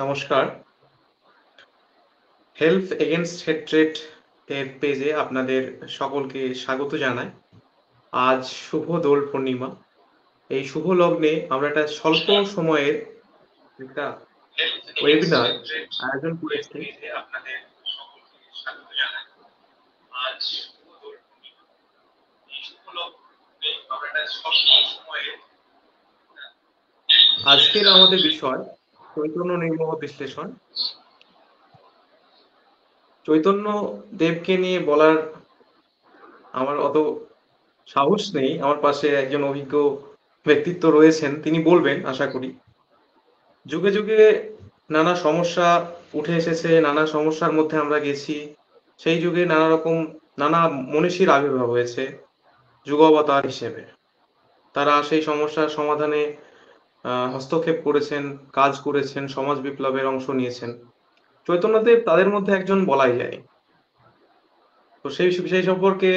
নমস্কার। Help against hatred এর পেজে আপনাদের সকলকে স্বাগত জানাই। আজ শুভ দোল পূর্ণিমা। এই শুভ লগ্নে আমরা একটা স্বল্প সময়ের একটা ওয়েবিনার আয়োজন করেছি। আজকের আমাদের বিষয় চৈতন্য নির্মোহ বিশ্লেষণ। চৈতন্য দেবকে নিয়ে বলার আমার অত সাহস নেই। আমার পাশে একজন অভিজ্ঞ ব্যক্তিত্ব রয়েছেন, তিনি বলবেন আশা করি। যুগে যুগে নানা সমস্যা উঠে এসেছে, নানা সমস্যার মধ্যে আমরা গেছি। সেই যুগে নানা মনীষীর আবির্ভাব হয়েছে যুগাবতার হিসেবে। তারা সেই সমস্যার সমাধানে হস্তক্ষেপ করেছেন, কাজ করেছেন, সমাজ বিপ্লবের অংশ নিয়েছেন। চৈতন্যদেব তাদের মধ্যে একজন বলাই যায়। তো সেই সম্পর্কে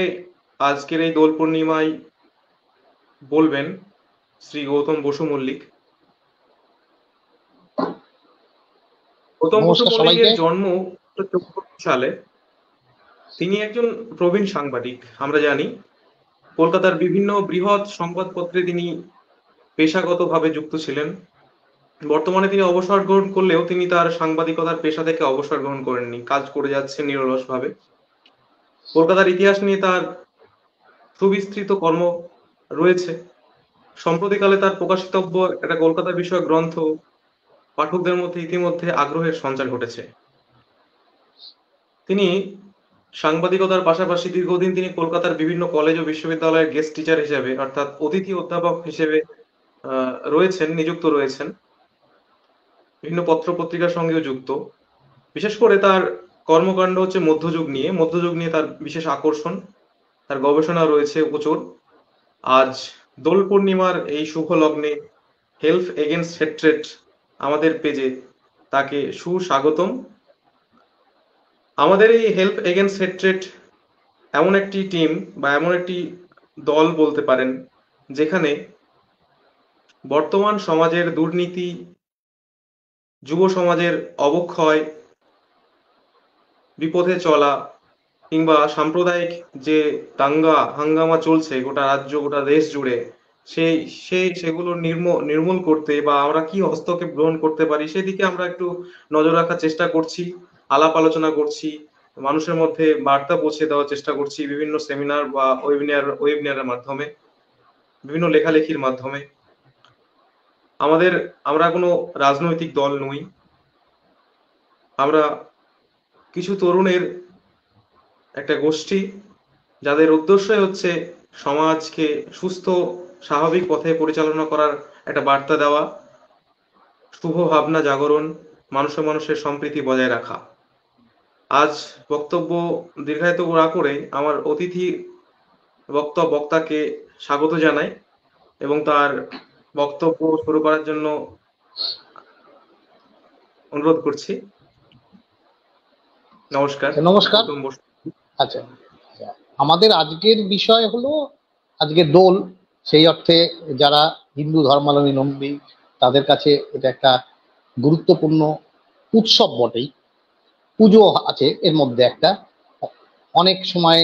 আজকের এই দোল পূর্ণিমায় বলবেন শ্রী গৌতম বসু মল্লিক। গৌতম বসু নমস্কার মল্লিকের সবাইকে। জন্ম 1954 সালে। তিনি একজন প্রবীণ সাংবাদিক। আমরা জানি কলকাতার বিভিন্ন বৃহৎ সংবাদপত্রে তিনি পেশাগতভাবে যুক্ত ছিলেন। বর্তমানে তিনি অবসর গ্রহণ করলেও তিনি তার সাংবাদিকতার পেশা থেকে অবসর গ্রহণ করেননি, কাজ করে যাচ্ছেন নিরলসভাবে। কলকাতার ইতিহাস নিয়ে তার সুবিস্তৃত কর্ম রয়েছে। সম্প্রতিকালে তার প্রকাশিতব্য একটা কলকাতা বিষয়ক গ্রন্থ পাঠকদের মধ্যে ইতিমধ্যে আগ্রহের সঞ্চার ঘটেছে। তিনি সাংবাদিকতার পাশাপাশি দীর্ঘদিন তিনি কলকাতার বিভিন্ন কলেজ ও বিশ্ববিদ্যালয়ের গেস্ট টিচার হিসেবে, অর্থাৎ অতিথি অধ্যাপক হিসেবে নিযুক্ত রয়েছেন। বিভিন্ন পত্র পত্রিকার সঙ্গেও যুক্ত। বিশেষ করে তার কর্মকাণ্ড হচ্ছে মধ্যযুগ নিয়ে তার বিশেষ আকর্ষণ। তার গবেষণা রয়েছে প্রচুর। আজ দোল পূর্ণিমার এই শুভ লগ্নে হেল্প এগেইনস্ট হেট্রেড আমাদের পেজে তাকে সুস্বাগতম। আমাদের এই হেল্প এগেইনস্ট হেট্রেড এমন একটি টিম বা এমন একটি দল বলতে পারেন, যেখানে বর্তমান সমাজের দুর্নীতি, যুব সমাজের অবক্ষয়, বিপথে চলা কিংবা সাম্প্রদায়িক যে দাঙ্গা হাঙ্গামা চলছে গোটা রাজ্য গোটা দেশ জুড়ে, সেগুলো নির্মূল করতে বা আমরা কি হস্তক্ষেপ গ্রহণ করতে পারি সেদিকে আমরা একটু নজর রাখার চেষ্টা করছি, আলাপ আলোচনা করছি, মানুষের মধ্যে বার্তা পৌঁছে দেওয়ার চেষ্টা করছি বিভিন্ন সেমিনার বা ওয়েবিনারের মাধ্যমে, বিভিন্ন লেখালেখির মাধ্যমে। আমরা কোনো রাজনৈতিক দল নই। আমরা কিছু তরুণের একটা গোষ্ঠী, যাদের উদ্দেশ্যই হচ্ছে সমাজকে সুস্থ স্বাভাবিক পথে পরিচালনা করার একটা বার্তা দেওয়া, শুভ ভাবনা জাগরণ, মানুষের সম্প্রীতি বজায় রাখা। আজ বক্তব্য দীর্ঘায়িত না করে আমার অতিথি বক্তাকে স্বাগত জানাই এবং তার বক্তব্য শুরু করার জন্য অনুরোধ করছি। নমস্কার। নমস্কার। গৌতম বসু। আচ্ছা, আমাদের আজকের বিষয় হলো আজকে দোল। সেই অর্থে যারা হিন্দু ধর্মাবলম্বী তাদের কাছে এটা একটা গুরুত্বপূর্ণ উৎসব বটেই। পুজো আছে এর মধ্যে একটা। অনেক সময়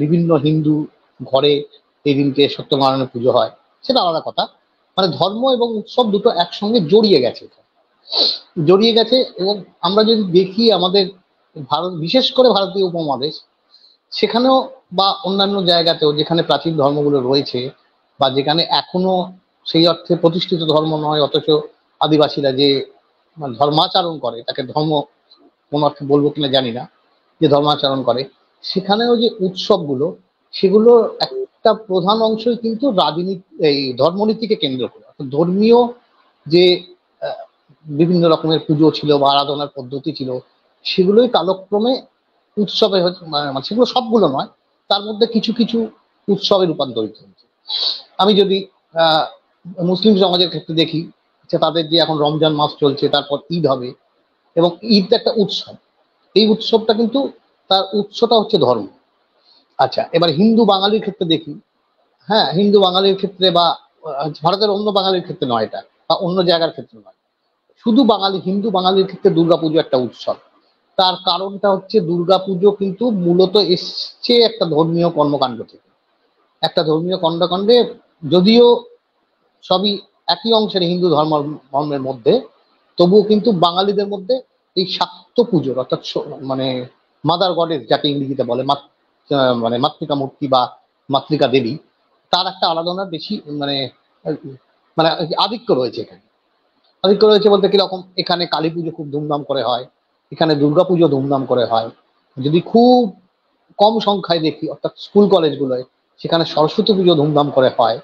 বিভিন্ন হিন্দু ঘরে এই দিনকে সত্যনারায়ণের পুজো হয়, সেটা আলাদা কথা। মানে ধর্ম এবং উৎসব দুটো একসঙ্গে জড়িয়ে গেছে। এবং আমরা যদি দেখি আমাদের ভারত, বিশেষ করে ভারতীয় উপমহাদেশ, সেখানেও বা অন্যান্য জায়গাতেও যেখানে প্রাচীন ধর্মগুলো রয়েছে বা যেখানে এখনো সেই অর্থে প্রতিষ্ঠিত ধর্ম নয়, অথচ আদিবাসীরা যে ধর্মাচরণ করে, তাকে ধর্ম কোন অর্থে বলবো কিনা জানি না, যে ধর্মাচরণ করে, সেখানেও যে উৎসবগুলো, সেগুলো একটা প্রধান অংশই কিন্তু রাজনীতি, এই ধর্মনীতিকে কেন্দ্র করে। ধর্মীয় যে বিভিন্ন রকমের পুজো ছিল বা আরাধনার পদ্ধতি ছিল, সেগুলোই কালক্রমে উৎসবে মানে সেগুলো সবগুলো নয়, তার মধ্যে কিছু কিছু উৎসবে রূপান্তরিত হয়েছে। আমি যদি মুসলিম সমাজের ক্ষেত্রে দেখি, যে তাদের যে এখন রমজান মাস চলছে, তারপর ঈদ হবে, এবং ঈদ একটা উৎসব। এই উৎসবটা কিন্তু তার উৎসটা হচ্ছে ধর্ম। আচ্ছা, এবার হিন্দু বাঙালির ক্ষেত্রে দেখি। হ্যাঁ, হিন্দু বাঙালির ক্ষেত্রে বা ভারতের অন্য বাঙালির ক্ষেত্রে নয় এটা, বা অন্য জায়গার ক্ষেত্রে নয়, শুধু বাঙালি হিন্দু বাঙালির ক্ষেত্রে দুর্গাপুজো একটা উৎসব। তার কারণটা হচ্ছে দুর্গাপুজো কিন্তু মূলত এসছে একটা ধর্মীয় কর্মকাণ্ড থেকে, একটা ধর্মীয় কর্মকাণ্ডে, যদিও সবই একই অংশের হিন্দু ধর্মের মধ্যে, তবুও কিন্তু বাঙালিদের মধ্যে এই শাক্ত পুজোর অর্থাৎ মানে মাদার গডেস যাকে ইংরেজিতে বলে, মানে মাতৃকা মূর্তি বা মাতৃকা দেবী, তার একটা আলাদা বেশি মানে মানে আধিক্য রয়েছে এখানে। আধিক্য রয়েছে বলতে কিরকম, এখানে কালী পুজো খুব ধুমধাম করে হয়, এখানে দুর্গা পুজো ধুমধাম করে হয়। যদি খুব কম সংখ্যায় দেখি অর্থাৎ স্কুল কলেজগুলোয়, সেখানে সরস্বতী পুজো ধুমধাম করে হয়।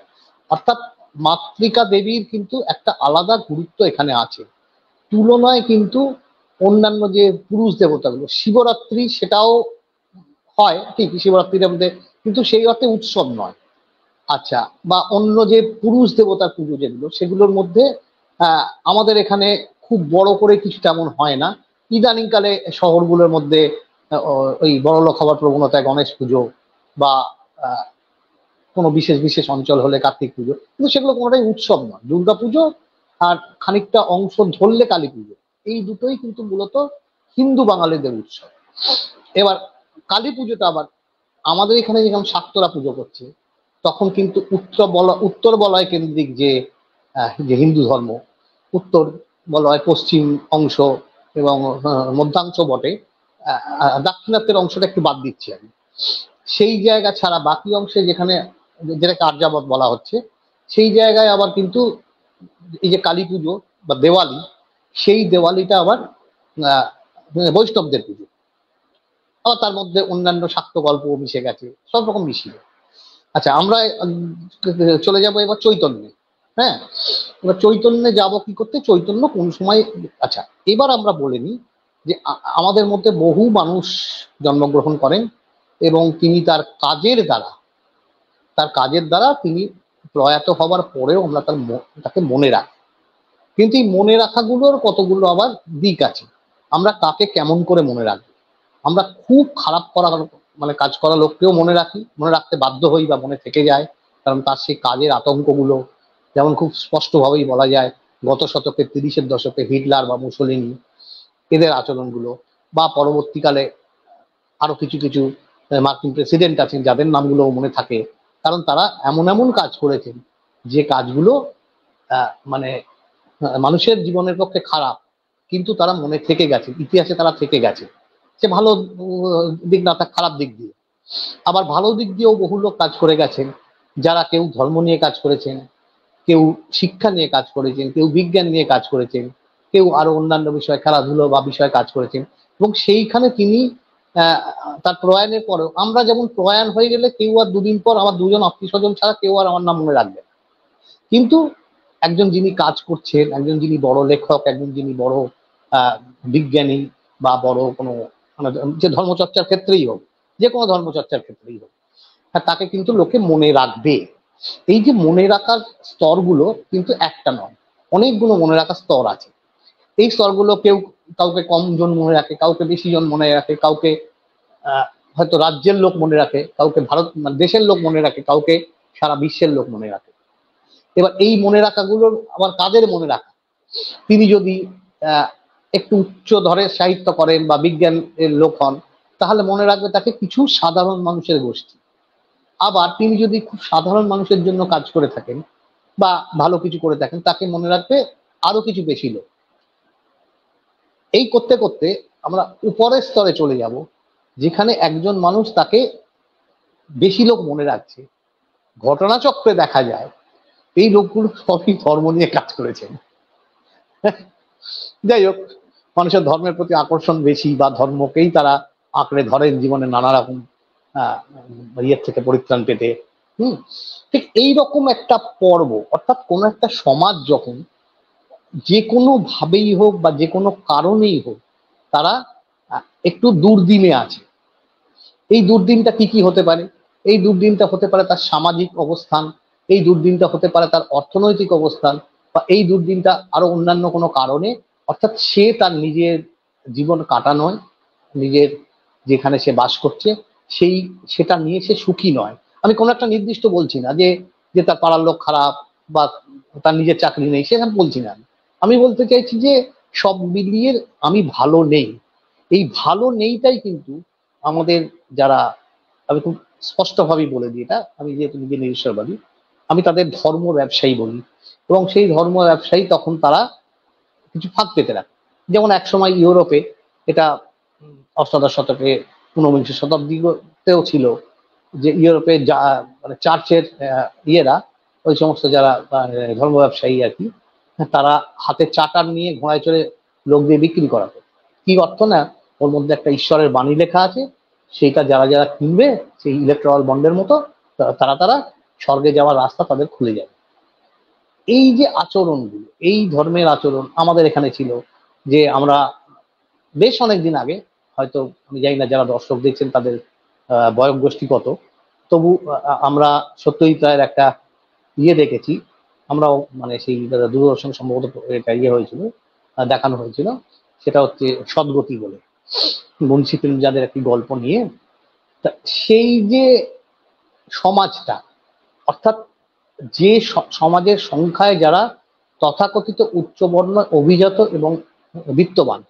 অর্থাৎ মাতৃকা দেবীর কিন্তু একটা আলাদা গুরুত্ব এখানে আছে। তুলনায় কিন্তু অন্যান্য যে পুরুষ দেবতাগুলো, শিবরাত্রি সেটাও হয় ঠিক, শিবরাত্রির মধ্যে, কিন্তু সেই অর্থে উৎসব নয়। আচ্ছা, বা অন্য যে পুরুষ দেবতার পুজো যেগুলো, সেগুলোর মধ্যে আমাদের এখানে খুব বড় করে কিছু তেমন হয় না। ইদানিংকালে শহরগুলোর মধ্যে ওই বড়লোক হওয়ার প্রবণতায় গণেশ পুজো বা কোনো বিশেষ বিশেষ অঞ্চল হলে কার্তিক পুজো, কিন্তু সেগুলো কোনোটাই উৎসব নয়। দুর্গা পুজো আর খানিকটা অংশ ধরলে কালী পুজো, এই দুটোই কিন্তু মূলত হিন্দু বাঙালিদের উৎসব। এবার কালী পুজোটা আবার আমাদের এখানে যেরকম শাক্তরা পুজো করছে, তখন কিন্তু উত্তর বলয় কেন্দ্রিক যে হিন্দু ধর্ম, উত্তর বলয় পশ্চিম অংশ এবং মধ্যাংশ বটে, দাক্ষিণাত্যের অংশটা একটু বাদ দিচ্ছি আমি, সেই জায়গা ছাড়া বাকি অংশে যেখানে, যেটাকে আর্যাবত বলা হচ্ছে, সেই জায়গায় আবার কিন্তু এই যে কালী পুজো বা দেওয়ালি, সেই দেওয়ালিটা আবার বৈষ্ণবদের পুজো। আবার তার মধ্যে অন্যান্য শাক্ত গল্প মিশে গেছে, সব রকম মিশিয়ে। আচ্ছা, আমরা চলে যাব এবার চৈতন্যে। হ্যাঁ, এবার চৈতন্যে যাব কি করতে, চৈতন্য কোন সময়। আচ্ছা, এবার আমরা বলে নিই যে আমাদের মধ্যে বহু মানুষ জন্মগ্রহণ করেন এবং তিনি তার কাজের দ্বারা তিনি প্রয়াত হবার পরেও আমরা তাকে মনে রাখি। কিন্তু এই মনে রাখাগুলোর কতগুলো আবার দিক আছে। আমরা কাকে কেমন করে মনে রাখবো? আমরা খুব খারাপ মানে কাজ করা লোককেও মনে রাখতে বাধ্য হই বা মনে থেকে যায়, কারণ তার সেই কাজের আতঙ্কগুলো, যেমন খুব স্পষ্টভাবেই বলা যায় গত শতকের 30-এর দশকে হিটলার বা মুসোলিনি, এদের আচরণগুলো, বা পরবর্তীকালে আরো কিছু কিছু মার্কিন প্রেসিডেন্ট আছেন যাদের নামগুলো মনে থাকে, কারণ তারা এমন এমন কাজ করেছেন যে কাজগুলো মানে মানুষের জীবনের পক্ষে খারাপ, কিন্তু তারা মনে থেকে গেছে, ইতিহাসে তারা থেকে গেছে। সে ভালো দিক না থাক, খারাপ দিক দিয়ে। আবার ভালো দিক দিয়েও বহু লোক কাজ করে গেছেন, যারা কেউ ধর্ম নিয়ে কাজ করেছেন, কেউ শিক্ষা নিয়ে কাজ করেছেন, কেউ বিজ্ঞান নিয়ে কাজ করেছেন, কেউ আরো অন্যান্য বিষয়, খেলাধুলো বা বিষয়ে কাজ করেছেন। এবং সেইখানে তিনি তার প্রয়াণের পরেও, আমরা যেমন প্রয়াণ হয়ে গেলে কেউ আর দুদিন পর আমার দুজন আত্মীয় স্বজন ছাড়া কেউ আর আমার নাম মনে রাখবে না, কিন্তু একজন যিনি কাজ করছেন, একজন যিনি বড় লেখক, একজন যিনি বড় বিজ্ঞানী বা বড় কোনো যে ধর্মচর্চার ক্ষেত্রেই হোক, যে কোনো ধর্মচর্চার ক্ষেত্রেই হোক, তাকে কিন্তু লোকে মনে রাখবে। এই যে মনে রাখার স্তরগুলো কিন্তু একটা নয়, অনেকগুলো মনে রাখার স্তর আছে। এই স্তরগুলো কাউকে কম জন মনে রাখে, কাউকে বেশি জন মনে রাখে, কাউকে হয়তো রাজ্যের লোক মনে রাখে, কাউকে মানে দেশের লোক মনে রাখে, কাউকে সারা বিশ্বের লোক মনে রাখে। এবার এই মনে রাখাগুলোর আবার কাদের মনে রাখা, তিনি যদি একটু উচ্চ ধরে সাহিত্য করেন বা বিজ্ঞানের লোক হন, তাহলে মনে রাখবে তাকে কিছু সাধারণ মানুষের গোষ্ঠী। আবার তিনি যদি খুব সাধারণ মানুষের জন্য কাজ করে থাকেন বা ভালো কিছু করে থাকেন, তাকে মনে রাখবে আরো কিছু বেশি লোক। এই করতে করতে আমরা উপরের স্তরে চলে যাব, যেখানে একজন মানুষ তাকে বেশি লোক মনে রাখছে। ঘটনাচক্রে দেখা যায় এই লোকগুলো সবই ধর্ম নিয়ে কাজ করেছেন। যাই হোক, মানুষের ধর্মের প্রতি আকর্ষণ বেশি বা ধর্মকেই তারা আঁকড়ে ধরেন জীবনে নানা রকম ইয়ের থেকে পরিত্রাণ পেতে। ঠিক এইরকম একটা পর্ব, অর্থাৎ কোন একটা সমাজ যখন যে কোনো ভাবেই হোক বা যে কোনো কারণেই হোক তারা একটু দুর্দিনে আছে। এই দুর্দিনটা কি কি হতে পারে? এই দুর্দিনটা হতে পারে তার সামাজিক অবস্থান, এই দুর্দিনটা হতে পারে তার অর্থনৈতিক অবস্থান, বা এই দুর্দিনটা আরো অন্যান্য কোনো কারণে, অর্থাৎ সে তার নিজের জীবন কাটানোয়, নিজের যেখানে সে বাস করছে সেটা নিয়ে সে সুখী নয়। আমি কোনো একটা নির্দিষ্ট বলছি না যে তার পাড়ার লোক খারাপ বা তার নিজের চাকরি নেই, সেখানে বলছি না। আমি বলতে চাইছি যে সব মিলিয়ে আমি ভালো নেই। এই ভালো নেইটাই কিন্তু আমাদের যারা, আমি খুব স্পষ্টভাবেই বলে দিই এটা, আমি যেহেতু নিজে নিরীশ্বরবাদী, আমি তাদের ধর্ম ব্যবসায়ী বলি। এবং সেই ধর্ম ব্যবসায়ী তখন তারা কিছু ফাঁক পেতে রাখে। যেমন একসময় ইউরোপে এটা অষ্টাদশ শতকে, ঊনবিংশ শতাব্দীতেও ছিল, যে ইউরোপে যা মানে চার্চের ইয়েরা, ওই সমস্ত যারা ধর্ম ব্যবসায়ী আর কি, তারা হাতে চাটার নিয়ে ঘোড়ায় চড়ে লোক দিয়ে বিক্রি করাতো। কি অর্থ না, ওর মধ্যে একটা ঈশ্বরের বাণী লেখা আছে, সেইটা যারা যারা কিনবে, সেই ইলেকট্রাল বন্ডের মতো, তারা তারা স্বর্গে যাওয়ার রাস্তা তাদের খুলে যাবে। এই যে আচরণগুলো, এই ধর্মের আচরণ আমাদের এখানে ছিল, যে আমরা বেশ অনেকদিন আগে, হয়তো আমি জানি না যারা দর্শক দেখছেন তাদের বয়োগোষ্ঠী কত, তবু আমরা সত্যজিৎ রায়ের একটা ইয়ে দেখেছি। আমরাও মানে সেই দূরদর্শন সম্ভবত এটা ইয়ে হয়েছিল, দেখানো হয়েছিল। সেটা হচ্ছে সদ্গতি বলে, মুন্সি প্রেমচাঁদের একটি গল্প নিয়ে। তা সেই যে সমাজটা, অর্থাৎ যে সমাজের সংখ্যায় যারা তথাকথিত উচ্চবর্ণ, অভিজাত এবং বিত্তবান,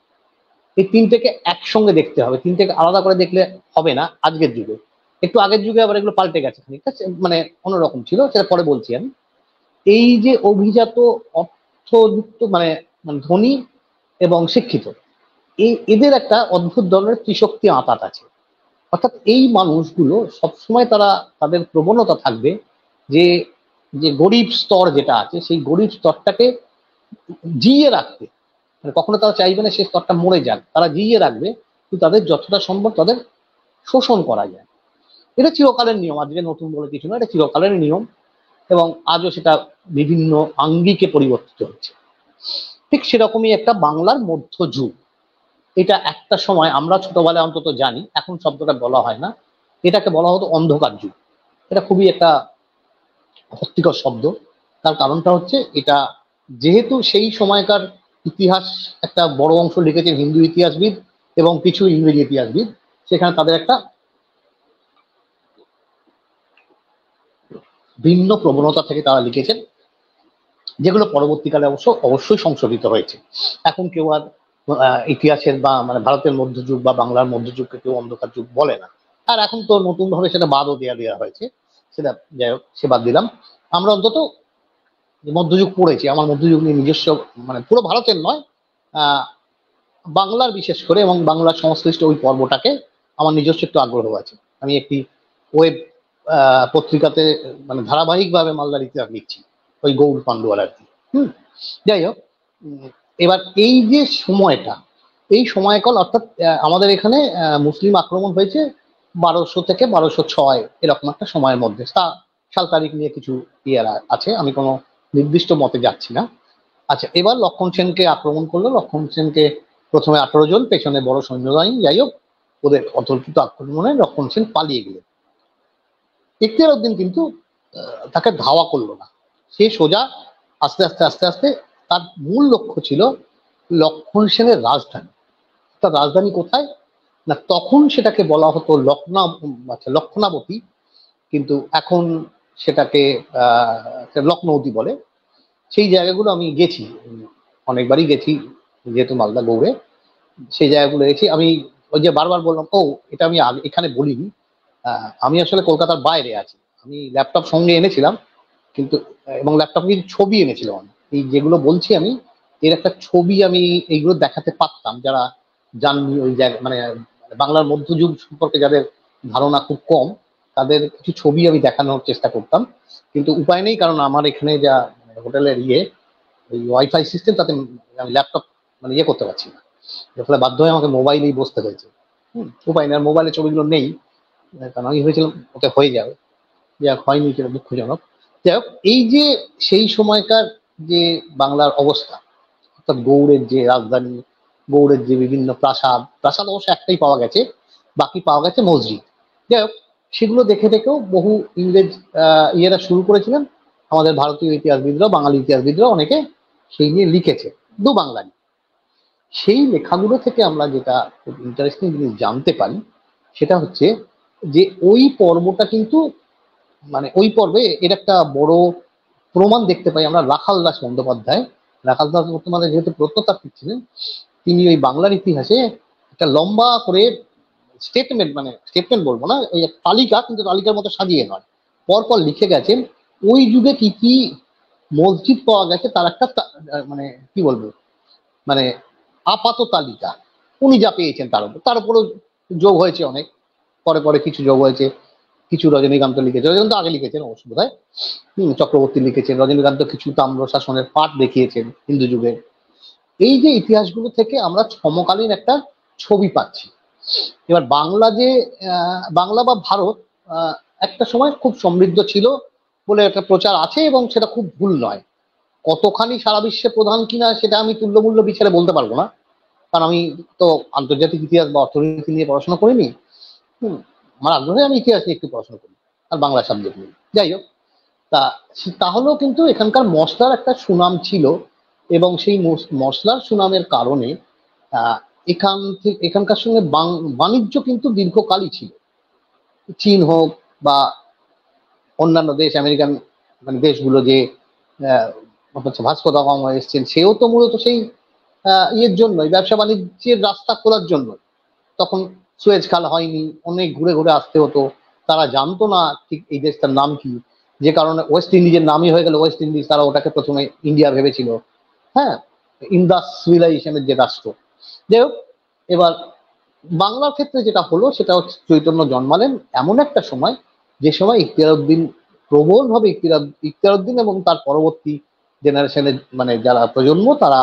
এই তিনটেকে একসঙ্গে দেখতে হবে, তিনটেকে আলাদা করে দেখলে হবে না আজকের যুগে। একটু আগের যুগে আবার এগুলো পাল্টে গেছে খানিকটা, মানে অন্যরকম ছিল, সেটা পরে বলছি আমি। এই যে অভিজাত, অর্থযুক্ত, মানে ধনী এবং শিক্ষিত, এদের একটা অদ্ভুত ধরনের ত্রিশক্তি আঁতাত আছে। অর্থাৎ এই মানুষগুলো সবসময় তারা, তাদের প্রবণতা থাকবে যে যে গরিব স্তর যেটা আছে, সেই গরিব স্তরটাকে জিইয়ে রাখতে, মানে কখনো তারা চাইবে না সেই স্তরটা মরে যাক, তারা জিইয়ে রাখবে, কিন্তু তাদের যতটা সম্ভব তাদের শোষণ করা যায়। এটা চিরকালের নিয়ম, আজকে নতুন বলে কিছু না, এটা চিরকালের নিয়ম, এবং আজও সেটা বিভিন্ন আঙ্গিকে পরিবর্তিত হচ্ছে। ঠিক সেরকমই একটা বাংলার মধ্যযুগ, এটা একটা সময় আমরা ছোটবেলায় অন্তত জানি, এখন শব্দটা বলা হয় না, এটাকে বলা হতো অন্ধকার যুগ। এটা খুবই একটা আপত্তিকর শব্দ। তার কারণটা হচ্ছে, এটা যেহেতু সেই সময়কার ইতিহাস একটা বড় অংশ লিখেছেন হিন্দু ইতিহাসবিদ এবং কিছু ইংরেজি ইতিহাসবিদ, সেখানে তাদের একটা ভিন্ন প্রবণতা থেকে তারা লিখেছেন, যেগুলো পরবর্তীকালে অবশ্যই সংশোধিত হয়েছে। এখন কেউ আর ইতিহাসের বা মানে ভারতের মধ্যযুগ বা বাংলার মধ্যযুগকে কেউ অন্ধকার যুগ বলে না। আর এখন তো নতুন ভাবে সেটা বাদও দেওয়া হয়েছে, সেটা যাই হোক, সে বাদ দিলাম। আমরা অন্তত মধ্যযুগ পড়েছি, আমার মধ্যযুগ নিয়ে নিজস্ব, মানে পুরো ভারতের নয়, আহ বাংলার বিশেষ করে, এবং বাংলার সংশ্লিষ্ট ওই পর্বটাকে আমার নিজস্ব একটু আগ্রহ আছে। আমি একটি ওয়েব পত্রিকাতে মানে ধারাবাহিকভাবে মালদার ইতিহাস লিখছি, ওই গৌর পান্ডুয়ার আর কি। যাই হোক, এবার এই যে সময়টা, এই সময়কাল, অর্থাৎ আমাদের এখানে মুসলিম আক্রমণ হয়েছে 1200 থেকে 1206 এরকম একটা সময়ের মধ্যে। সাল তারিখ নিয়ে কিছু ইয়ে আছে, আমি কোনো নির্দিষ্ট মতে যাচ্ছি না। আচ্ছা, এবার লক্ষণ সেনকে আক্রমণ করলো। লক্ষণ সেনকে প্রথমে 18 জন, পেছনে বড় সৈন্যবাহিনী, যাই হোক, ওদের অতর্কিত আক্রমণে লক্ষণ সেন পালিয়ে গেলেন। ইখতিয়ার উদ্দিন কিন্তু তাকে ধাওয়া করলো না, সে সোজা আস্তে আস্তে আস্তে আস্তে, তার মূল লক্ষ্য ছিল লক্ষণ সেনের রাজধানী। তার রাজধানী কোথায় না, তখন সেটাকে বলা হতো লক্ষণাবতী, কিন্তু এখন সেটাকে লখনৌতি বলে। সেই জায়গাগুলো আমি গেছি, অনেকবারই গেছি, যেহেতু মালদা গৌড়ে, সেই জায়গাগুলো গেছি আমি। ওই যে বারবার বললাম, এটা আমি এখানে বলিনি, আমি আসলে কলকাতার বাইরে আছি। আমি ল্যাপটপ সঙ্গে এনেছিলাম, কিন্তু এবং ল্যাপটপে কিছু ছবি এনেছিলাম আমি, এই যেগুলো বলছি আমি, এর একটা ছবি আমি এইগুলো দেখাতে পারতাম, যারা জাননি ওই জায়গা, মানে বাংলার মধ্যযুগ সম্পর্কে যাদের ধারণা খুব কম, তাদের কিছু ছবি আমি দেখানোর চেষ্টা করতাম, কিন্তু উপায় নেই, কারণ আমার এখানে যা হোটেলের ওই ওয়াইফাই সিস্টেম, তাতে আমি ল্যাপটপ মানে ইয়ে করতে পারছি না, যার ফলে বাধ্য হয়ে আমাকে মোবাইলেই বসতে হয়েছে। উপায় নেই, আর মোবাইলের ছবিগুলো নেই, কারণ আমি ভেবেছিলাম ওতে হয়ে যাবে, যা হয়নি, সেটা দুঃখজনক। যাই হোক, এই যে সেই সময়কার যে বাংলার অবস্থা, অর্থাৎ গৌড়ের যে রাজধানী, গৌড়ের যে বিভিন্ন প্রাসাদ, প্রাসাদ অবশ্য একটাই পাওয়া গেছে, বাকি পাওয়া গেছে মসজিদ। যাই হোক, সেগুলো দেখে দেখেও বহু ইংরেজ ইয়েরা শুরু করেছিলেন, আমাদের ভারতীয় ইতিহাসবিদরাও, বাঙালি ইতিহাসবিদরাও অনেকে সেই নিয়ে লিখেছে, দু বাংলারই। সেই লেখাগুলো থেকে আমরা যেটা খুব ইন্টারেস্টিং জিনিস জানতে পারি, সেটা হচ্ছে যে ওই পর্বটা কিন্তু, মানে ওই পর্বে এর একটা বড় প্রমাণ দেখতে পাই আমরা রাখাল দাস বন্দ্যোপাধ্যায়, রাখাল দাস বর্তমানে যেহেতু প্রত্নতাত্ত্বিক ছিলেন, তিনি ওই বাংলার ইতিহাসে একটা লম্বা করে স্টেটমেন্ট, মানে স্টেটমেন্ট বলবো না, ওই এক তালিকা, কিন্তু তালিকার মতো সাজিয়ে নয়, পরপর লিখে গেছেন ওই যুগে কি কি মসজিদ পাওয়া গেছে তার একটা মানে কি বলবো, মানে আপাত তালিকা উনি যা পেয়েছেন তার উপরেও যোগ হয়েছে অনেক, পরে পরে কিছু যোগ হয়েছে, কিছু রজনীকান্ত লিখেছে, রজনীকান্ত আগে লিখেছেন অবশ্য বোধহয়, চক্রবর্তী লিখেছেন, রজনীকান্ত কিছু তাম্র শাসনের পাঠ দেখিয়েছেন হিন্দু যুগের। এই যে ইতিহাসগুলো থেকে আমরা সমকালীন একটা ছবি পাচ্ছি। এবার বাংলা যে বাংলা বা ভারত একটা সময় খুব সমৃদ্ধ ছিল বলে একটা প্রচার আছে, এবং সেটা খুব ভুল নয়। কতখানি সারা বিশ্বে প্রধান কিনা সেটা আমি তুল্যমূল্য বিচারে বলতে পারবো না, কারণ আমি তো আন্তর্জাতিক ইতিহাস বা অর্থনীতি নিয়ে পড়াশোনা করিনি। আমার আগ্রহে আমি ইতিহাস নিয়ে একটু পড়াশোনা করি, আর বাংলা সাবজেক্ট নিয়ে। যাই হোক, তা তাহলেও কিন্তু এখানকার মশলার একটা সুনাম ছিল, এবং সেই মশলার সুনামের কারণে এখানকার সঙ্গে বাণিজ্য কিন্তু দীর্ঘকালই ছিল। চীন হোক বা অন্যান্য দেশ, আমেরিকান মানে দেশগুলো যে ভাস্কো দা গামা এসছেন, সেও তো মূলত সেই ইয়ের জন্যই, ব্যবসা বাণিজ্যের রাস্তা খোলার জন্য। তখন সুয়েজ খাল হয়নি, অনেক ঘুরে ঘুরে আসতে হতো, তারা জানতো না ঠিক এই দেশটার নাম কি, যে কারণে ওয়েস্ট ইন্ডিজের নামই হয়ে গেল ওয়েস্ট ইন্ডিজ, তারা ওটাকে প্রথমে ইন্ডিয়া ভেবেছিল। হ্যাঁ, ইন্দাস সিভিলাইজেশনের যে রাষ্ট্র। যাই হোক, এবার বাংলার ক্ষেত্রে যেটা হলো সেটা হচ্ছে চৈতন্য জন্মালেন এমন একটা সময়, যে সময় ইখতিয়ার উদ্দিন প্রবলভাবে ইখতিয়ার উদ্দিন এবং তার পরবর্তী জেনারেশনের মানে যারা প্রজন্ম, তারা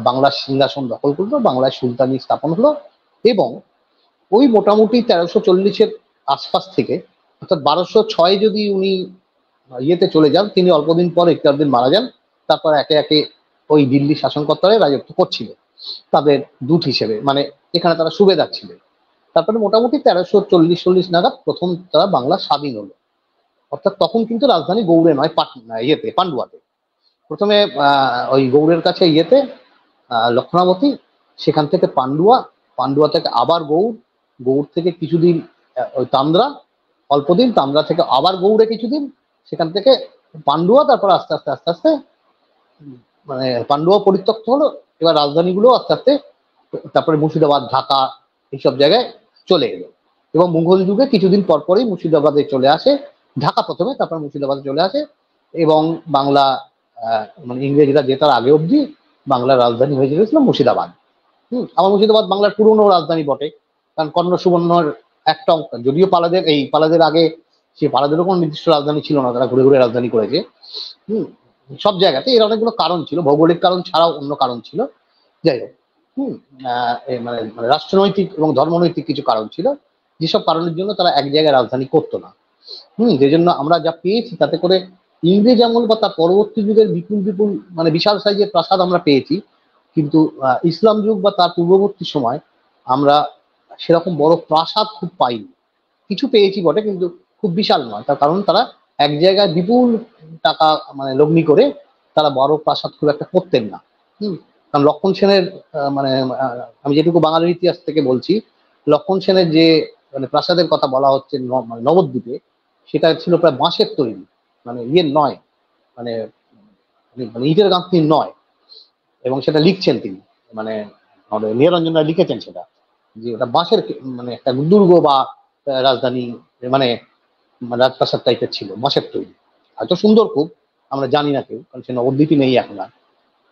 বাংলার সিংহাসন দখল করলো, বাংলায় সুলতানি স্থাপন হলো। এবং ওই মোটামুটি 1340-এর আশপাশ থেকে, অর্থাৎ 1206 যদি উনি ইয়েতে চলে যান, তিনি অল্পদিন পর ইখতিয়ার উদ্দিন মারা যান। তারপর একে একে ওই দিল্লি শাসনকর্তারাই রাজত্ব করছিল তাদের দূত হিসেবে, মানে এখানে তারা সুবেদার ছিলেন। তারপরে মোটামুটি 1340-40 নাগাদ প্রথম তারা বাংলা স্বাধীন হলো। অর্থাৎ তখন কিন্তু রাজধানী গৌড়ে নয়, ইয়েতে পান্ডুয়াতে। প্রথমে ওই গৌড়ের কাছে ইয়েতে লক্ষণাবতী, সেখান থেকে পান্ডুয়া, পান্ডুয়া থেকে আবার গৌড়, গৌড় থেকে কিছুদিন ওই তান্দ্রা, অল্পদিন তান্দ্রা থেকে আবার গৌড়ে কিছুদিন, সেখান থেকে পান্ডুয়া, তারপর আস্তে আস্তে আস্তে আস্তে মানে পান্ডুয়া পরিত্যক্ত হলো। এবার রাজধানীগুলো আস্তে আস্তে তারপরে মুর্শিদাবাদ, ঢাকা, এইসব জায়গায় চলে এলো। এবং মুঘল যুগে কিছুদিন পরপরই মুর্শিদাবাদে চলে আসে, ঢাকা প্রথমে, তারপর মুর্শিদাবাদে চলে আসে। এবং বাংলা মানে ইংরেজরা জেতার আগে অবধি বাংলার রাজধানী হয়ে গেছিল মুর্শিদাবাদ। আমার মুর্শিদাবাদ বাংলার পুরনো রাজধানী বটে, কারণ কর্ণ সুবর্ণর একটা অংশ, যদিও পালাদের আগে সে পালাদেরও কোনো নির্দিষ্ট রাজধানী ছিল না, তারা ঘুরে ঘুরে রাজধানী করেছে। সব জায়গাতে এর অনেকগুলো কারণ ছিল, ভৌগোলিক কারণ ছাড়াও অন্য কারণ ছিল। যাই হোক, মানে মানে রাষ্ট্রনৈতিক এবং ধর্মনৈতিক কিছু কারণ ছিল, যেসব কারণের জন্য তারা এক জায়গায় রাজধানী করতো না। যে জন্য আমরা যা পেয়েছি তাতে করে ইংরেজ আমল বা তার পরবর্তী যুগের বিপুল বিপুল মানে বিশাল সাইজের প্রাসাদ আমরা পেয়েছি, কিন্তু ইসলাম যুগ বা তার পূর্ববর্তী সময় আমরা সেরকম বড় প্রাসাদ খুব পাইনি। কিছু পেয়েছি বটে, কিন্তু খুব বিশাল নয়। তার কারণ তারা এক জায়গায় বিপুল টাকা মানে লগ্নি করে তারা বড় প্রাসাদ খুব একটা করতেন না। কারণ লক্ষণ সেনের মানে আমি যেটুকু বাঙালির ইতিহাস থেকে বলছি, লক্ষণ সেনের যে মানে প্রাসাদের কথা বলা হচ্ছে মানে নবদ্বীপে, সেটা ছিল প্রায় বাঁশের তৈরি, মানে ইয়ের নয়, মানে মানে ইটের গাঁথনির নয়। এবং সেটা লিখছেন তিনি, মানে আমাদের নিরঞ্জন রায় লিখেছেন সেটা, যে ওটা বাঁশের মানে একটা দুর্গ বা রাজধানী, মানে রাজপ্রাসাদ টাইপের ছিল, বাঁশের তৈরি। হয়তো সুন্দর খুব, আমরা জানি না কেউ, কারণ সে নবদ্বীপই নেই এখন আর।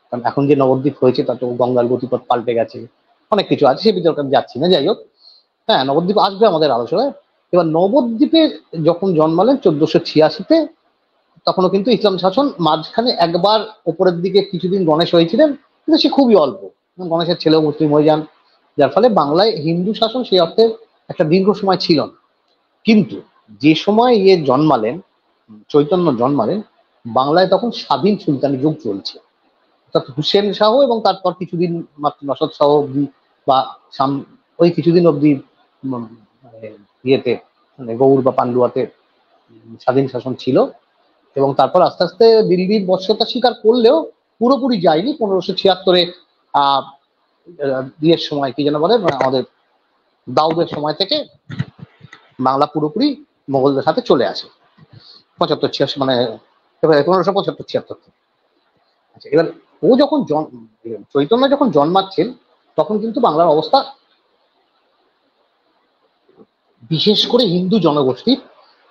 কারণ এখন যে নবদ্বীপ হয়েছে তা তো গঙ্গার গতিপথ পাল্টে গেছে, অনেক কিছু আছে, সে বিতর্কে আমি যাচ্ছি না। যাই হোক, হ্যাঁ, নবদ্বীপ আসবে আমাদের আলোচনায়। এবার নবদ্বীপে যখন জন্মালেন 1486-তে, তখনও কিন্তু ইসলাম শাসন, মাঝখানে একবার ওপরের দিকে কিছুদিন গণেশ হয়েছিলেন, কিন্তু সে খুবই অল্প, গণেশের ছেলেও মুসলিম হয়ে যান, যার ফলে বাংলায় হিন্দু শাসন সেই অর্থে একটা দীর্ঘ সময় ছিল না। কিন্তু যে সময় ইয়ে জন্মালেন, চৈতন্য জন্মালেন, বাংলায় তখন স্বাধীন সুলতানি যুগ চলছে। অর্থাৎ হুসেন শাহ এবং তারপর কিছুদিন মাত্র নসদ শাহ অব্দি বা ওই কিছুদিন অব্দি ইয়েতে মানে গৌড় বা পান্ডুয়াতে স্বাধীন শাসন ছিল। এবং তারপর আস্তে আস্তে দিল্লির বর্ষতা স্বীকার করলেও পুরোপুরি যায়নি। 1576-এ ইয়ের সময় কি যেন বলে, আমাদের দাউদের সময় থেকে বাংলা পুরোপুরি মোগলদের হাতে চলে আসে 75-86, মানে 1575-76। আচ্ছা, এবার ও যখন চৈতন্য যখন জন্মাচ্ছেন তখন কিন্তু বাংলার অবস্থা বিশেষ করে হিন্দু জনগোষ্ঠীর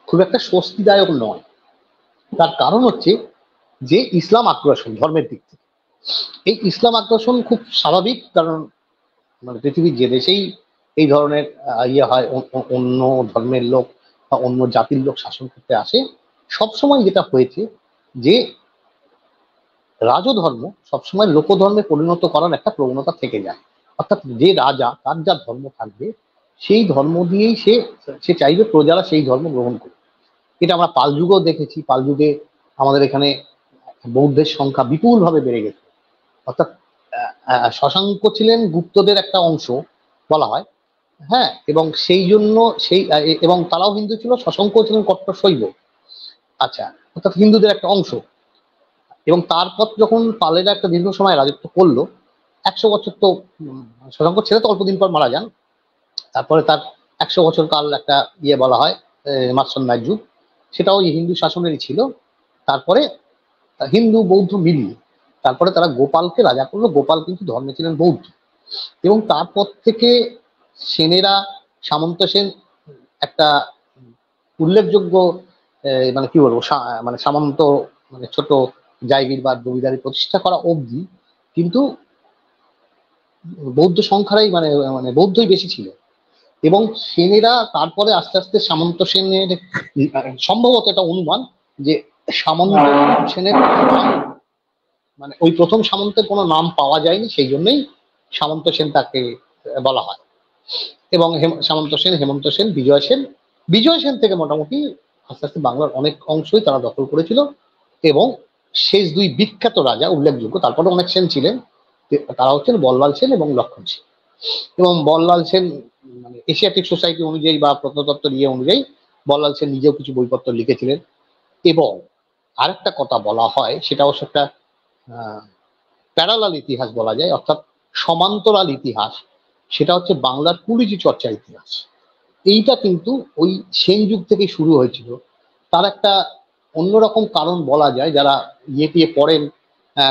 খুব একটা স্বস্তিদায়ক নয়। তার কারণ হচ্ছে যে ইসলাম আগ্রাসন ধর্মের দিক থেকে। এই ইসলাম আগ্রাসন খুব স্বাভাবিক, কারণ মানে পৃথিবীর যে দেশেই এই ধরনের ইয়ে হয়, অন্য ধর্মের লোক বা অন্য জাতির লোক শাসন করতে আসে, সবসময় যেটা হয়েছে যে রাজধর্ম সবসময় লোকধর্মে পরিণত করার একটা প্রবণতা থেকে যায়। অর্থাৎ যে রাজা তার যা ধর্ম থাকবে সেই ধর্ম দিয়েই সে সে চাইবে প্রজারা সেই ধর্ম গ্রহণ করবে। এটা আমরা পাল যুগেও দেখেছি। পাল যুগে আমাদের এখানে বৌদ্ধের সংখ্যা বিপুল ভাবে বেড়ে গেছে। অর্থাৎ শশাঙ্ক ছিলেন গুপ্তদের একটা অংশ বলা হয়। হ্যাঁ, এবং সেই জন্য সেই এবং তারাও হিন্দু ছিল, শশাঙ্ক ছিলেন কট্টর শৈব। আচ্ছা, অর্থাৎ হিন্দুদের একটা অংশ। এবং তারপর যখন পালেরা একটা দীর্ঘ সময় রাজত্ব করলো, 100 বছর তো শশাঙ্ক ছেলে তো অল্প দিন পর মারা যান। তারপরে তার 100 বছর কাল একটা ইয়ে বলা হয় মাৎসন্যায় যুগ, সেটাও এই হিন্দু শাসনেরই ছিল। তারপরে হিন্দু বৌদ্ধ মিলিয়ে তারপরে তারা গোপালকে রাজা করলো। গোপাল কিন্তু ধর্মে ছিলেন বৌদ্ধ। এবং তারপর থেকে সেনেরা, সামন্ত সেন একটা উল্লেখযোগ্য মানে কি বলবো মানে সামন্ত মানে ছোট জায়গির বা জমিদারি প্রতিষ্ঠা করা অবধি কিন্তু বৌদ্ধ সংখ্যারাই মানে মানে বৌদ্ধই বেশি ছিল। এবং সেনেরা তারপরে আস্তে আস্তে সামন্ত সেনের সম্ভবত এটা অনুমান যে সামন্ত সেনের নাম মানে ওই প্রথম সামন্তের কোনো নাম পাওয়া যায়নি, সেই জন্যই সামন্ত সেন তাকে বলা হয়। এবং সামন্ত সেন, হেমন্ত সেন, বিজয় সেন, বিজয় সেন থেকে মোটামুটি আস্তে আস্তে বাংলার অনেক অংশই তারা দখল করেছিল। এবং শেষ দুই বিখ্যাত রাজা উল্লেখযোগ্য, তারপরে অনেক সেন ছিলেন, তারা হচ্ছেন বল্লাল সেন এবং লক্ষণ সেন। এবং বল্লাল সেন মানে এশিয়াটিক সোসাইটি অনুযায়ী বা প্রত্নতত্ত্বের ইয়ে অনুযায়ী বল্লাল সেন নিজেও কিছু বইপত্র লিখেছিলেন। এবং আরেকটা কথা বলা হয়, সেটা অবশ্য একটা প্যারালাল ইতিহাস বলা যায়, অর্থাৎ সমান্তরাল ইতিহাস। সেটা হচ্ছে বাংলার কুলিজি চর্চার ইতিহাস। এইটা কিন্তু ওই সেন যুগ থেকেই শুরু হয়েছিল। তার একটা অন্যরকম কারণ বলা যায়, যারা ইয়ে টিয়ে পড়েন,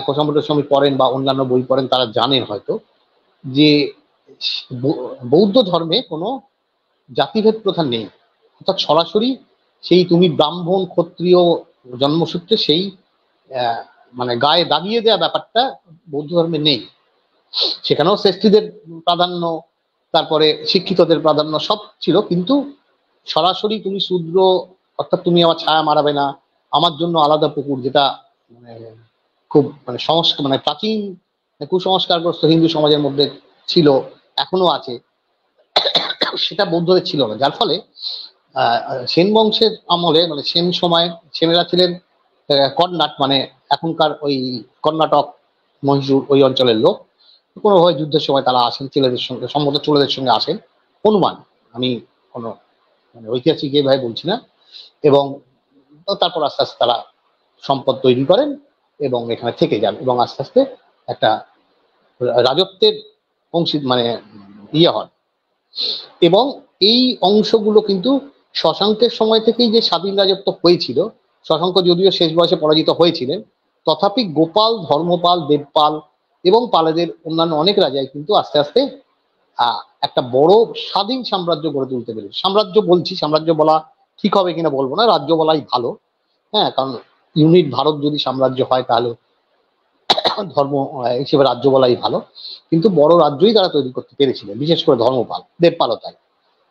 কোষাম্বর গোস্বামী পড়েন বা অন্যান্য বই পড়েন তারা জানেন হয়তো যে বৌদ্ধ ধর্মে কোনো জাতিভেদ প্রথা নেই। অর্থাৎ সরাসরি সেই তুমি ব্রাহ্মণ ক্ষত্রিয় জন্মসূত্রে সেই মানে গায়ে দাগিয়ে দেওয়া ব্যাপারটা বৌদ্ধ ধর্মে নেই। সেখানেও শ্রেষ্ঠীদের প্রাধান্য, তারপরে শিক্ষিতদের প্রাধান্য সব ছিল, কিন্তু সরাসরি তুমি শূদ্র, অর্থাৎ তুমি আমার ছায়া মারাবে না, আমার জন্য আলাদা পুকুর, যেটা মানে খুব মানে সংস্কার মানে প্রাচীন কুসংস্কারগ্রস্ত হিন্দু সমাজের মধ্যে ছিল, এখনো আছে, সেটা বৌদ্ধদের ছিল না। যার ফলে সেন বংশের আমলে মানে সেন সময় সেনেরা ছিলেন কর্ণাট মানে এখনকার ওই কর্ণাটক মহীশূর ওই অঞ্চলের লোক। কোনোভাবে যুদ্ধের সময় তারা আসেন ছেলেদের সঙ্গে, সম্ভবত চোলেদের সঙ্গে আসেন, অনুমান, আমি কোনো মানে ঐতিহাসিক ভাবে বলছি না। এবং তারপর আস্তে আস্তে তারা সম্পদ তৈরি করেন এবং এখানে থেকে যান এবং আস্তে আস্তে একটা রাজত্বের অংশী মানে ইয়ে হন। এবং এই অংশগুলো কিন্তু শশাঙ্কের সময় থেকেই যে স্বাধীন রাজত্ব হয়েছিল, শশাঙ্ক যদিও শেষ বয়সে পরাজিত হয়েছিলেন, তথাপি গোপাল, ধর্মপাল, দেবপাল এবং পালেদের অন্যান্য অনেক রাজাই কিন্তু আস্তে আস্তে একটা বড় স্বাধীন সাম্রাজ্য গড়ে তুলতে পেরেছে। সাম্রাজ্য বলছি, সাম্রাজ্য বলা ঠিক হবে কিনা বলবো না, রাজ্য বলাই ভালো। হ্যাঁ, কারণ ইউনিট ভারত যদি সাম্রাজ্য হয় তাহলে ধর্ম হিসেবে রাজ্য বলাই ভালো। কিন্তু বড় রাজ্যই তারা তৈরি করতে পেরেছিলেন, বিশেষ করে ধর্মপাল, দেবপালও তাই।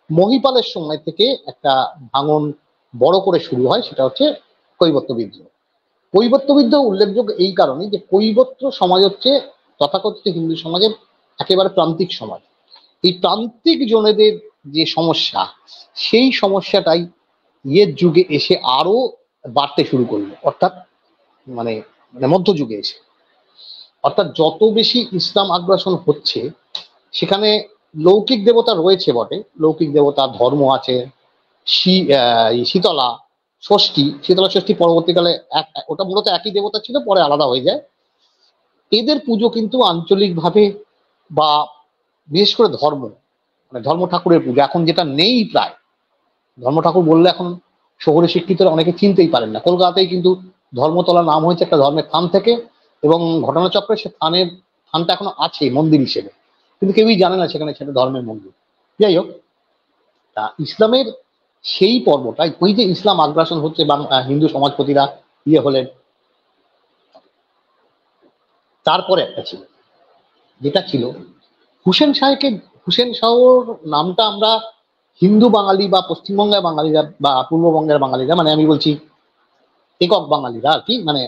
মহিপালের সময় থেকে একটা ভাঙন বড় করে শুরু হয়, সেটা হচ্ছে কৈবর্ত বিদ্রোহ। কৈবর্ত বিদ্রোহ উল্লেখযোগ্য এই কারণে যে কৈবর্ত সমাজ হচ্ছে তথাকথিত হিন্দু সমাজের একেবারে প্রান্তিক সমাজ। এই প্রান্তিক জনেদের যে সমস্যা, সেই সমস্যাটাই ইয়ের যুগে এসে আরো বাড়তে শুরু করলো, অর্থাৎ মানে মানে মধ্যযুগে এসে। অর্থাৎ যত বেশি ইসলাম আগ্রাসন হচ্ছে, সেখানে লৌকিক দেবতা রয়েছে বটে, লৌকিক দেবতা ধর্ম আছে, শীতলা ষষ্ঠী, শীতলা ষষ্ঠী পরবর্তীকালে ওটা মূলত একই দেবতা ছিল, পরে আলাদা হয়ে যায়। এদের পুজো কিন্তু আঞ্চলিকভাবে বা বিশেষ করে ধর্ম মানে ধর্ম ঠাকুরের পুজো এখন যেটা নেই প্রায়। ধর্ম ঠাকুর বললে এখন শহরে শিক্ষিতরা অনেকে চিনতেই পারেন না। কলকাতাতেই কিন্তু ধর্মতলা নাম হয়েছে একটা ধর্মের স্থান থেকে, এবং ঘটনাচক্রে সে থানটা এখনো আছে মন্দির হিসেবে, কিন্তু কেউই জানে না সেখানে সেটা ধর্মের মন্দির। যাই হোক, তা ইসলামের সেই পর্বটাই, ওই যে ইসলাম আগ্রাসন হচ্ছে হিন্দু সমাজপতিরা হলেন, তারপরে একটা ছিল, যেটা ছিল হুসেন শাহর নামটা আমরা হিন্দু বাঙালি বা পশ্চিমবঙ্গের বাঙালিরা বা পূর্ববঙ্গের বাঙালিরা, মানে আমি বলছি একক বাঙালিরা আর কি, মানে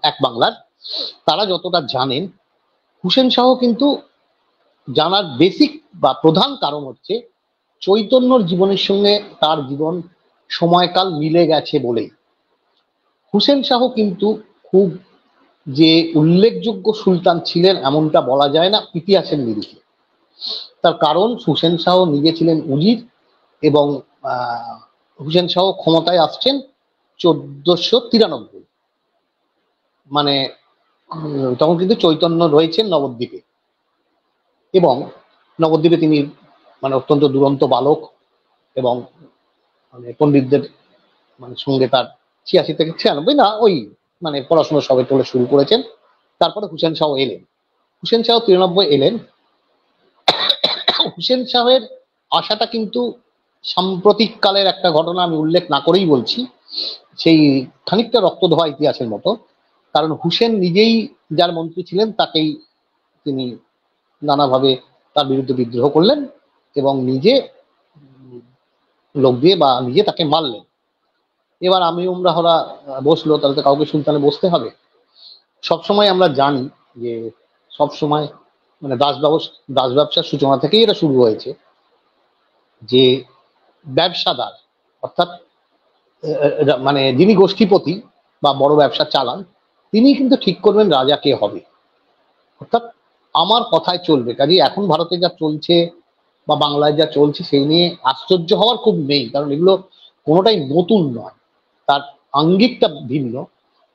এক বাংলার, তারা যতটা জানেন, হুসেন শাহ কিন্তু জানার বেসিক বা প্রধান কারণ হচ্ছে চৈতন্যর জীবনের সঙ্গে তার জীবন সময়কাল মিলে গেছে বলেই। হুসেন শাহ কিন্তু খুব যে উল্লেখযোগ্য সুলতান ছিলেন এমনটা বলা যায় না ইতিহাসের নিরিখে। তার কারণ হুসেন শাহ নিজে ছিলেন উজির, এবং হুসেন শাহ ক্ষমতায় আসছেন 1493, মানে তখন কিন্তু চৈতন্য রয়েছেন নবদ্বীপে, এবং নবদ্বীপে তিনি মানে অত্যন্ত দুরন্ত বালক, এবং মানে পণ্ডিতদের মানে সঙ্গে তার 86 থেকে 96 না ওই মানে পড়াশোনা সবে তোলে শুরু করেছেন। তারপরে হুসেন শাহ এলেন, হুসেন শাহ 93 এলেন। হুসেন শাহের আশাটা কিন্তু সাম্প্রতিক কালের একটা ঘটনা আমি উল্লেখ না করেই বলছি, সেই খানিকটা রক্ত ধোয়া ইতিহাসের মতো। কারণ হুসেন নিজেই যার মন্ত্রী ছিলেন তাকেই তিনি নানাভাবে তার বিরুদ্ধে বিদ্রোহ করলেন এবং নিজে লোক দিয়ে বা নিজে তাকে মারলেন। এবার আমি উমরাহরা বসলো, তাহলে তো কাউকে সুলতানে বসতে হবে। সবসময় আমরা জানি যে সবসময় মানে দাস ব্যবসার সূচনা থেকেই এটা শুরু হয়েছে, যে ব্যবসাদার অর্থাৎ মানে যিনি গোষ্ঠীপতি বা বড় ব্যবসা চালান, তিনি কিন্তু ঠিক করবেন রাজা কে হবে, অর্থাৎ আমার কথায় চলবে। কাজে এখন ভারতে যা চলছে বা বাংলায় যা চলছে সেই নিয়ে আশ্চর্য হওয়ার খুব নেই, কারণ এগুলো কোনোটাই নতুন নয়, তার আঙ্গিকটা ভিন্ন,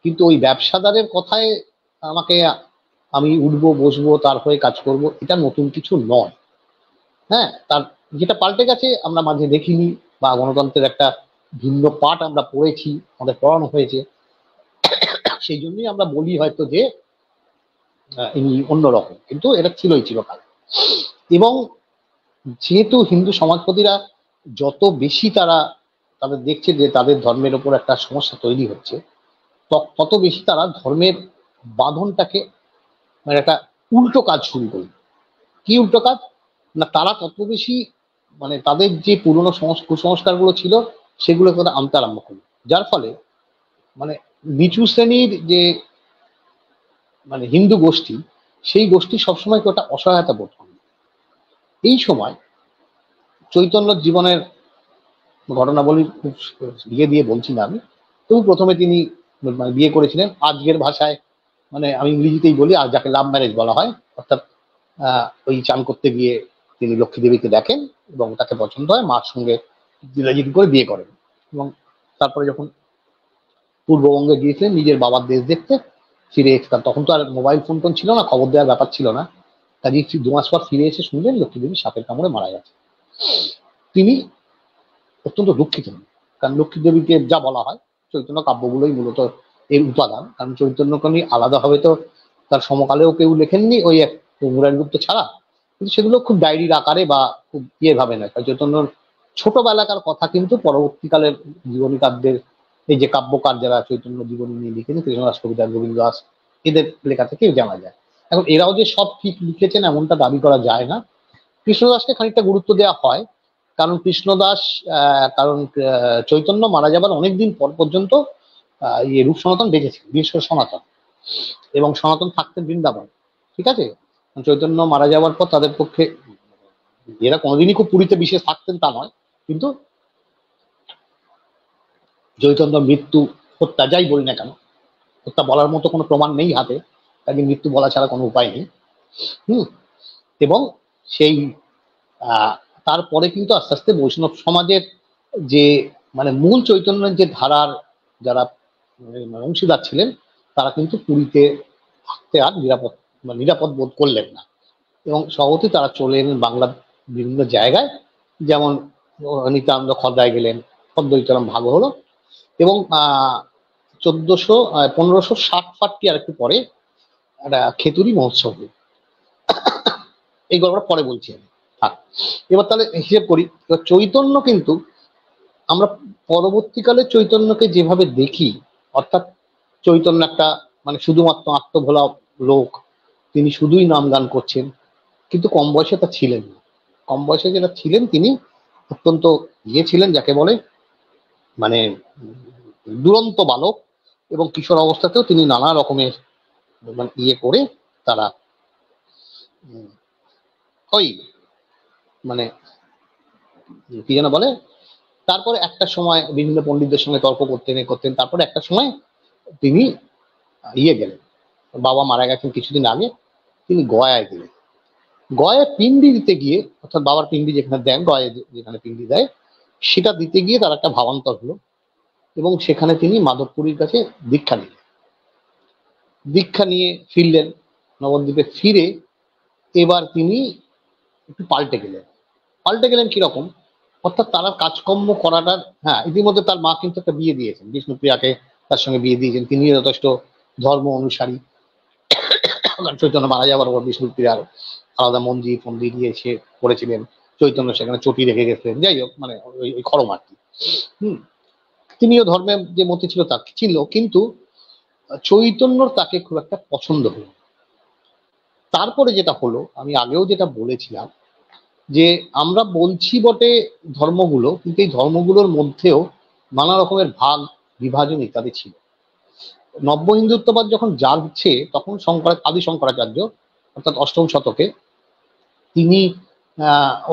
কিন্তু ওই ব্যবসাদারের কথায় আমাকে আমি উঠবো বসবো তার হয়ে কাজ করব, এটা নতুন কিছু নয়। হ্যাঁ, তার যেটা পাল্টে গেছে আমরা মাঝে দেখিনি, বা গণতন্ত্রের একটা ভিন্ন পাঠ আমরা পড়েছি, আমাদের পড়ানো হয়েছে, সেই জন্যই আমরা বলি হয়তো যে ইনি অন্যরকম, কিন্তু এটা ছিলই চিরকাল। এবং যেহেতু হিন্দু সমাজপতিরা যত বেশি তাদের দেখছে যে তাদের ধর্মের ওপর একটা সমস্যা তৈরি হচ্ছে, তত বেশি তারা ধর্মের বাঁধনটাকে মানে একটা উল্টো কাজ শুরু করবে। কি উল্টো কাজ না, তারা তত বেশি মানে তাদের যে পুরনো কুসংস্কারগুলো ছিল সেগুলো তারা আনতে আরম্ভ করবে, যার ফলে মানে নিচু শ্রেণীর যে মানে হিন্দু গোষ্ঠী, সেই গোষ্ঠী সবসময় একটা অসহায়তা বোধ করবে। এই সময় চৈতন্যর জীবনের ঘটনাবলী খুব দিয়ে বলছি না আমি, তবু প্রথমে তিনি মানে বিয়ে করেছিলেন, আজকের ভাষায় মানে আমি ইংরেজিতেই বলি, আর যাকে লাভ ম্যারেজ বলা হয়, অর্থাৎ ওই চান করতে গিয়ে তিনি লক্ষ্মী দেবীকে দেখেন এবং তাকে পছন্দ হয়, মার সঙ্গে দিলাজিদি করে বিয়ে করেন, এবং তারপরে যখন পূর্ববঙ্গে গিয়েছিলেন নিজের বাবার দেশ দেখতে, ফিরে এসে তখন তো আর মোবাইল ফোন টোন ছিল না, খবর দেওয়ার ব্যাপার ছিল না, কাজে 2 মাস পর ফিরে এসে শুনলেন লক্ষ্মী দেবী সাপের কামড়ে মারা গেছে। তিনি অত্যন্ত দুঃখিত হন, কারণ লক্ষ্মী দেবীকে যা বলা হয় চৈতন্য কাব্যগুলোই মূলত এর উপাদান, কারণ চৈতন্যকে নিয়ে আলাদাভাবে তো তার সমকালেও কেউ লেখেননি ওই এক মুরারিগুপ্ত ছাড়া, কিন্তু সেগুলো খুব ডায়েরির আকারে বা খুব ভাবে নয়। চৈতন্যর ছোটবেলাকার কথা কিন্তু পরবর্তীকালের জীবনী কাব্যের এই যে কাব্যকার যারা চৈতন্য জীবনী নিয়ে লিখেছেন, কৃষ্ণদাস কবিতার, গোবিন্দ দাস, এদের লেখা থেকে জানা যায়। এখন এরাও যে সব ঠিক লিখেছেন এমনটা দাবি করা যায় না, কৃষ্ণদাসকে খানিকটা গুরুত্ব দেওয়া হয়, কারণ কৃষ্ণদাস কারণ চৈতন্য মারা যাবার অনেকদিন পর পর্যন্ত রূপ সনাতন বেঁচেছিল, বিশেষ করে সনাতন, এবং সনাতন থাকতেন বৃন্দাবন, ঠিক আছে। চৈতন্য মারা যাওয়ার পর তাদের পক্ষে, এরা কোনোদিনই খুব পুরীতে বিশেষ থাকতেন তা নয়, কিন্তু চৈতন্য মৃত্যু, হত্যা যাই বলি না কেন, হত্যা বলার মতো কোনো প্রমাণ নেই হাতে, তাকে মৃত্যু বলা ছাড়া কোনো উপায় নেই। এবং সেই তারপরে কিন্তু আস্তে আস্তে বৈষ্ণব সমাজের যে মানে মূল চৈতন্যের যে ধারার যারা অংশীদার ছিলেন, তারা কিন্তু পুরীতে থাকতে আর নিরাপদ বোধ করলেন না, এবং সহজে তারা চলে এলেন বাংলার বিভিন্ন জায়গায়, যেমন নিত্যানন্দ খদ্দায় গেলেন, খদ্দইতরম ভাগ হলো, এবং 1560 আর একটু পরে একটা খেতুরি মহোৎসব হলো। এই গল্পটা পরে বলছি আমি। থাক, এবার তাহলে হিসেব করি। এবার চৈতন্য কিন্তু আমরা পরবর্তীকালে চৈতন্যকে যেভাবে দেখি, অর্থাৎ চৈতন্য একটা মানে শুধুমাত্র আত্মভোলা লোক, তিনি শুধুই নাম গান করছেন, কিন্তু কম বয়সে তা ছিলেন না। কম বয়সে যেটা ছিলেন তিনি অত্যন্ত ছিলেন যাকে বলে মানে দুরন্ত বালক, এবং কিশোর অবস্থাতেও তিনি নানা রকমের মানে করে তারা উম, ওই মানে কি যেন বলে, তারপরে একটা সময় বিভিন্ন পণ্ডিতদের সঙ্গে তর্ক করতেন করতেন, তারপরে একটা সময় তিনি গেলেন, বাবা মারা গেছেন কিছুদিন আগে, তিনি গয়ায় গেলেন। গয়ায় পিন্ডি দিতে গিয়ে, অর্থাৎ বাবার পিন্ডি যেখানে দেন, গয়ে যেখানে পিন্ডি দেয়, সেটা দিতে গিয়ে তার একটা ভাবান্তর হলো, এবং সেখানে তিনি মাধবপুরীর কাছে দীক্ষা নিলেন। দীক্ষা নিয়ে ফিরলেন নবদ্বীপে। ফিরে এবার তিনি একটু পাল্টে গেলেন কিরকম, অর্থাৎ তারা কাজকর্ম করাটার, হ্যাঁ ইতিমধ্যে তার মা কিন্তু একটা বিয়ে দিয়েছেন, বিষ্ণুপ্রিয়াকে তার সঙ্গে বিয়ে দিয়েছেন, তিনি যথেষ্ট ধর্ম অনুসারী। চৈতন্য মারা যাওয়ার পর বিষ্ণুপ্রিয়ার আলাদা মন্দির ফন্দির দিয়ে সে করেছিলেন, চৈতন্য সেখানে চটি রেখে গেছিলেন, যাই হোক মানে ওই খরম আর কি। হম, তিনিও ধর্মের যে মতি ছিল তা ছিল, কিন্তু চৈতন্যর তাকে খুব একটা পছন্দ হলো। তারপরে যেটা হলো, আমি আগেও যেটা বলেছিলাম, যে আমরা বলছি বটে ধর্মগুলো, কিন্তু এই ধর্মগুলোর মধ্যেও নানা রকমের ভাগ বিভাজন ইত্যাদি ছিল। নব্য হিন্দুত্ববাদ যখন জাগছে, তখন আদি শঙ্করাচার্য অর্থাৎ অষ্টম শতকে তিনি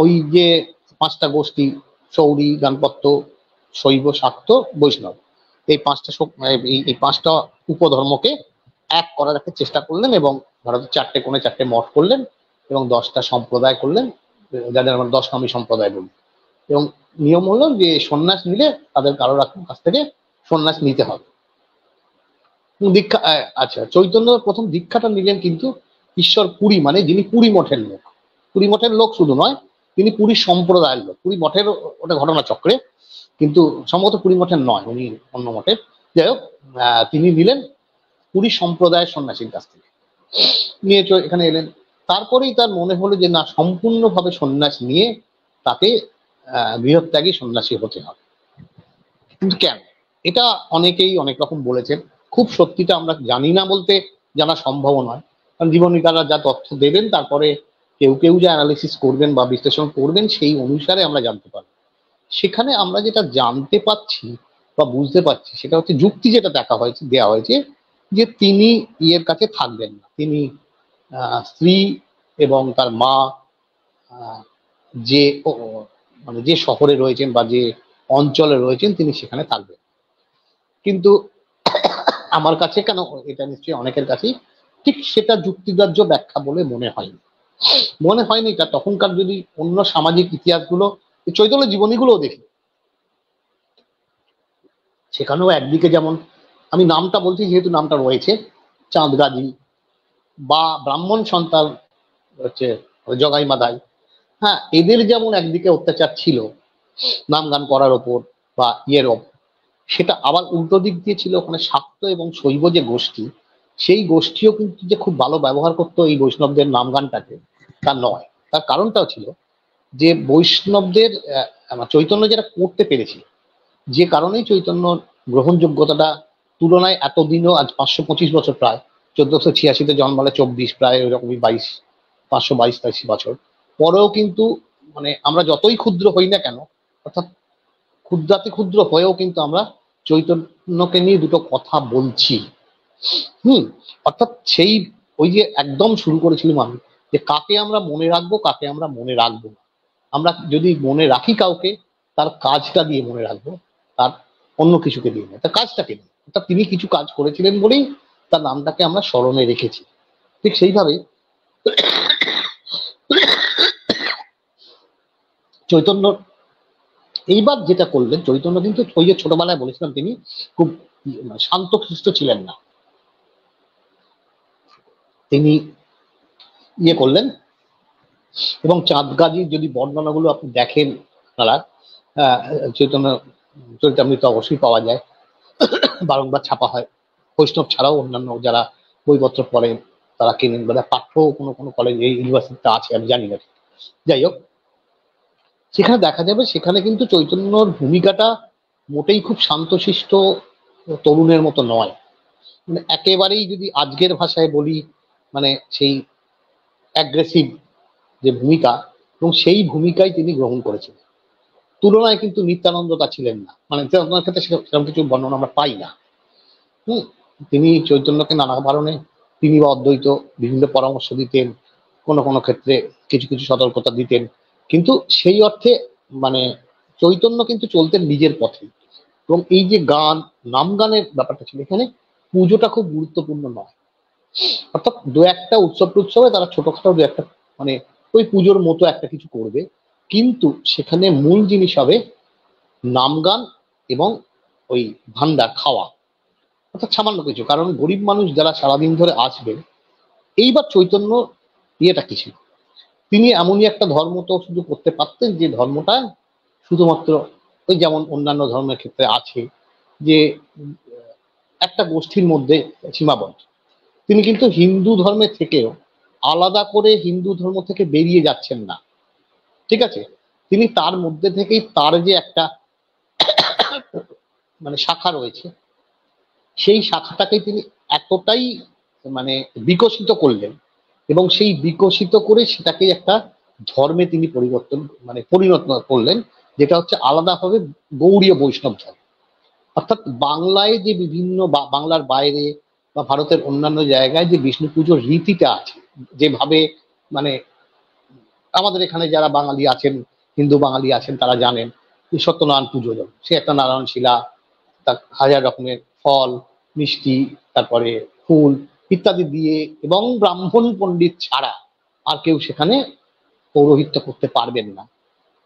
ওই যে পাঁচটা গোষ্ঠী, সৌরি, গানপত্য, শৈব, শাক্ত, বৈষ্ণব, এই পাঁচটা উপধর্মকে এক করার একটা চেষ্টা করলেন, এবং ভারতের চারটে কোণে চারটে মঠ করলেন, এবং 10টা সম্প্রদায় করলেন, যাদের আমরা 10 নামী সম্প্রদায় বলি। এবং নিয়ম হলো যে সন্ন্যাস নিলে তাদের কারোর কাছ থেকে সন্ন্যাস নিতে হবে। দীক্ষা, আচ্ছা, চৈতন্য প্রথম দীক্ষাটা নিলেন কিন্তু ঈশ্বর পুরী, মানে যিনি পুরী মঠের লোক। পুরী মঠের লোক শুধু নয়, তিনি পুরী সম্প্রদায়ের লোক। পুরী মঠের ওটা ঘটনা চক্রে, কিন্তু সম্ভবত পুরী মঠের নয়, উনি অন্য মঠের। যাই হোক, তিনি নিলেন পুরী সম্প্রদায়ের সন্ন্যাসীর কাছ থেকে, নিয়ে এখানে এলেন। তারপরেই তার মনে হলো যে না, সম্পূর্ণভাবে সন্ন্যাস নিয়ে তাকে গৃহত্যাগী সন্ন্যাসী হতে হবে। কিন্তু কেন, এটা অনেকেই অনেক রকম বলেছেন। খুব সত্যিটা আমরা জানি না বলতে জানা সম্ভব নয়, কারণ জীবনীকাররা যা তথ্য দেবেন, তারপরে কেউ কেউ যা অ্যানালিসিস করবেন বা বিশ্লেষণ করবেন, সেই অনুসারে আমরা জানতে পারবো। সেখানে আমরা যেটা জানতে পাচ্ছি বা বুঝতে পারছি, সেটা হচ্ছে যুক্তি যেটা দেওয়া হয়েছে, যে তিনি ইয়ের কাছে থাকবেন না, তিনি স্ত্রী এবং তার মা যে মানে যে শহরে রয়েছেন বা যে অঞ্চলে রয়েছেন, তিনি সেখানে থাকবেন। কিন্তু আমার কাছে কেন, এটা নিশ্চয়ই অনেকের কাছেই ঠিক সেটা যুক্তিগ্রাহ্য ব্যাখ্যা বলে মনে হয়নি। এটা তখনকার যদি অন্য সামাজিক ইতিহাসগুলো, চৈতন্য জীবনীগুলো দেখি, সেখানেও একদিকে যেমন, আমি নামটা বলছি যেহেতু নামটা রয়েছে, চাঁদগাজি বা ব্রাহ্মণ সন্তান হচ্ছে জগাই মাদাই, হ্যাঁ, এদের যেমন একদিকে অত্যাচার ছিল নাম গান করার ওপর বা ইয়ের ওপর, সেটা আবার উল্টো দিক দিয়ে ছিল ওখানে শাক্ত এবং শৈব যে গোষ্ঠী, সেই গোষ্ঠীও কিন্তু যে খুব ভালো ব্যবহার করতো এই বৈষ্ণবদের নাম গানটাকে, তা নয়। তার কারণটাও ছিল যে বৈষ্ণবদের চৈতন্য যেটা করতে পেরেছিল, যে কারণেই চৈতন্য গ্রহণযোগ্যতাটা তুলনায় এতদিনও, আজ 525 বছর, প্রায় 1486-তে জন্মালে 24, প্রায় ওই রকমই 522-23 বছর পরেও কিন্তু, মানে আমরা যতই ক্ষুদ্র হই না কেন, অর্থাৎ ক্ষুদ্রাতি ক্ষুদ্র হয়েও কিন্তু আমরা চৈতন্যকে নিয়ে দুটো কথা বলছি। অর্থাৎ সেই ওই যে একদম শুরু করেছিলাম আমি, যে কাকে আমরা মনে রাখবো, কাকে আমরা মনে রাখবো না। আমরা যদি মনে রাখি কাউকে, তার কাজটা দিয়ে মনে রাখবো, তার অন্য কিছুকে দিয়ে নয়, তার কাজটাকে দিয়ে। অর্থাৎ তিনি কিছু কাজ করেছিলেন বলেই তার নামটাকে আমরা স্মরণে রেখেছি। ঠিক সেইভাবে চৈতন্য এইবার যেটা করলেন, চৈতন্য কিন্তু ওই যে ছোটবেলায় বলেছিলাম তিনি খুব শান্তশিষ্ট ছিলেন না। তিনি করলেন, এবং চাঁদগাজির যদি বর্ণনাগুলো আপনি দেখেন আপনারা, চৈতন্য চরিতামৃত অবশ্যই পাওয়া যায়, বারংবার ছাপা হয়। বৈষ্ণব ছাড়াও অন্যান্য যারা বইপত্র পড়েন তারা কেনেন, বা পাঠ্য কোনো কোনো কলেজ এই ইউনিভার্সিটিতে আছে আমি জানি না। যাই হোক, সেখানে দেখা যাবে সেখানে কিন্তু চৈতন্যর ভূমিকাটা মোটেই খুব শান্তশিষ্ট তরুণের মতো নয়। মানে একেবারেই যদি আজকের ভাষায় বলি, মানে সেই অ্যাগ্রেসিভ যে ভূমিকা, এবং সেই ভূমিকাই তিনি গ্রহণ করেছিলেন। তুলনায় কিন্তু নিত্যানন্দ তা ছিলেন না, মানে নিত্যানন্দের ক্ষেত্রে সেরকম কিছু বর্ণনা আমরা পাই না। হুম, তিনি চৈতন্যকে নানা কারণে তিনি বা অদ্বৈত বিভিন্ন পরামর্শ দিতেন, কোনো কোনো ক্ষেত্রে কিছু কিছু সতর্কতা দিতেন, কিন্তু সেই অর্থে মানে চৈতন্য কিন্তু চলতেন নিজের পথে। এবং এই যে গান, নাম গানের ব্যাপারটা ছিল, এখানে পুজোটা খুব গুরুত্বপূর্ণ নয়। অর্থাৎ দু একটা উৎসব টুৎসবে তারা ছোটখাটো দু একটা মানে ওই পুজোর মতো একটা কিছু করবে, কিন্তু সেখানে মূল জিনিস হবে নাম গান এবং ওই ভান্ডার খাওয়া, অর্থাৎ সামান্য কিছু। কারণ গরিব মানুষ যারা সারাদিন ধরে আসবেন, এইবার চৈতন্য ইয়েটা কি ছিল, তিনি এমনই একটা ধর্ম তো শুধু করতে পারতেন যে ধর্মটা শুধুমাত্র ওই যেমন অন্যান্য ধর্মের ক্ষেত্রে আছে যে একটা গোষ্ঠীর মধ্যে সীমাবদ্ধ। তিনি কিন্তু হিন্দু ধর্মে থেকেও আলাদা করে হিন্দু ধর্ম থেকে বেরিয়ে যাচ্ছেন না, ঠিক আছে। তিনি তার মধ্যে থেকেই তার যে একটা মানে শাখা রয়েছে, সেই শাখাটাকে তিনি এতটাই মানে বিকশিত করলেন, এবং সেই বিকশিত করে সেটাকে একটা ধর্মে তিনি পরিবর্তন মানে পরিণত করলেন, যেটা হচ্ছে আলাদাভাবে গৌড়ীয় বৈষ্ণব ধর্ম। অর্থাৎ বাংলায় যে বিভিন্ন বাংলার বাইরে বা ভারতের অন্যান্য জায়গায় যে বিষ্ণু পুজোর রীতিটা আছে, যেভাবে মানে আমাদের এখানে যারা বাঙালি আছেন, হিন্দু বাঙালি আছেন, তারা জানেন যে সত্যনারায়ণ পুজো যেমন, সে একটা নারায়ণ শিলা, তার হাজার রকমের ফল, মিষ্টি, তারপরে ফুল ইত্যাদি দিয়ে, এবং ব্রাহ্মণ পণ্ডিত ছাড়া আর কেউ সেখানে পৌরোহিত্য করতে পারবেন না।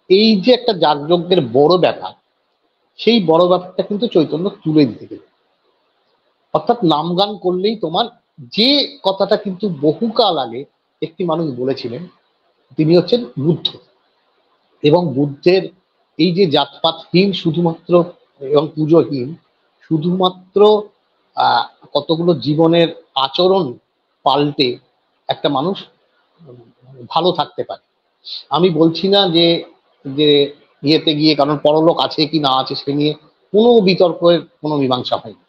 এই যে একটা যাগযজ্ঞের বড় ব্যাপার, সেই বড় ব্যাপারটা কিন্তু চৈতন্য তুলে দিতে গেল। অর্থাৎ নাম গান করলেই তোমার, যে কথাটা কিন্তু বহুকাল আগে একটি মানুষ বলেছিলেন, তিনি হচ্ছেন বুদ্ধ। এবং বুদ্ধের এই যে জাতপাতহীন শুধুমাত্র এবং পুজোহীন, শুধুমাত্র কতগুলো জীবনের আচরণ পাল্টে একটা মানুষ ভালো থাকতে পারে। আমি বলছি না যে যে ইয়েতে গিয়ে, কারণ পরলোক আছে কি না আছে সে নিয়ে কোনো বিতর্কের কোনো মীমাংসা হয়নি,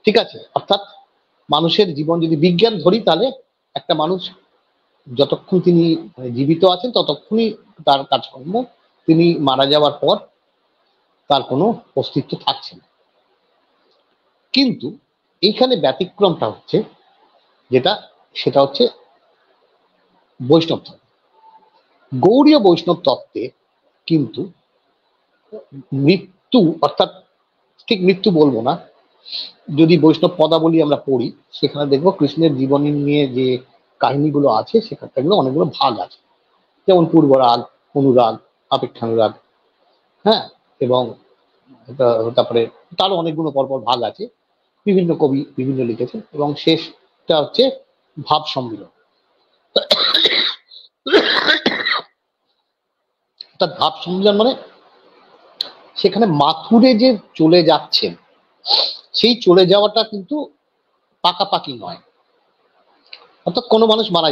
ঠিক আছে। অর্থাৎ মানুষের জীবন যদি বিজ্ঞান ধরি, তাহলে একটা মানুষ যতক্ষণ তিনি জীবিত আছেন ততক্ষণই তার কাজকর্ম, তিনি মারা যাওয়ার পর তার কোনো অস্তিত্ব থাকছে না। কিন্তু এইখানে ব্যতিক্রমটা হচ্ছে যেটা, সেটা হচ্ছে বৈষ্ণব ধর্ম। গৌড়ীয় বৈষ্ণব তত্ত্বে কিন্তু মৃত্যু, অর্থাৎ ঠিক মৃত্যু বলবো না, যদি বৈষ্ণব পদাবলী আমরা পড়ি সেখানে দেখবো কৃষ্ণের জীবনী নিয়ে যে কাহিনীগুলো আছে সেখানে অনেকগুলো ভাগ আছে, যেমন পূর্বরাগ, অনুরাগ, আপেক্ষানুরাগ, হ্যাঁ, এবং তারপরে তারও অনেকগুলো পরপর ভাগ আছে, বিভিন্ন কবি বিভিন্ন লিখেছেন, এবং শেষটা হচ্ছে ভাব সম্মিলন। অর্থাৎ ভাব সম্মিলন মানে সেখানে মাথুরে যে চলে যাচ্ছেন, সেই চলে যাওয়াটা কিন্তু পাকাপাকি নয়। অর্থাৎ কোনো মানুষ মারা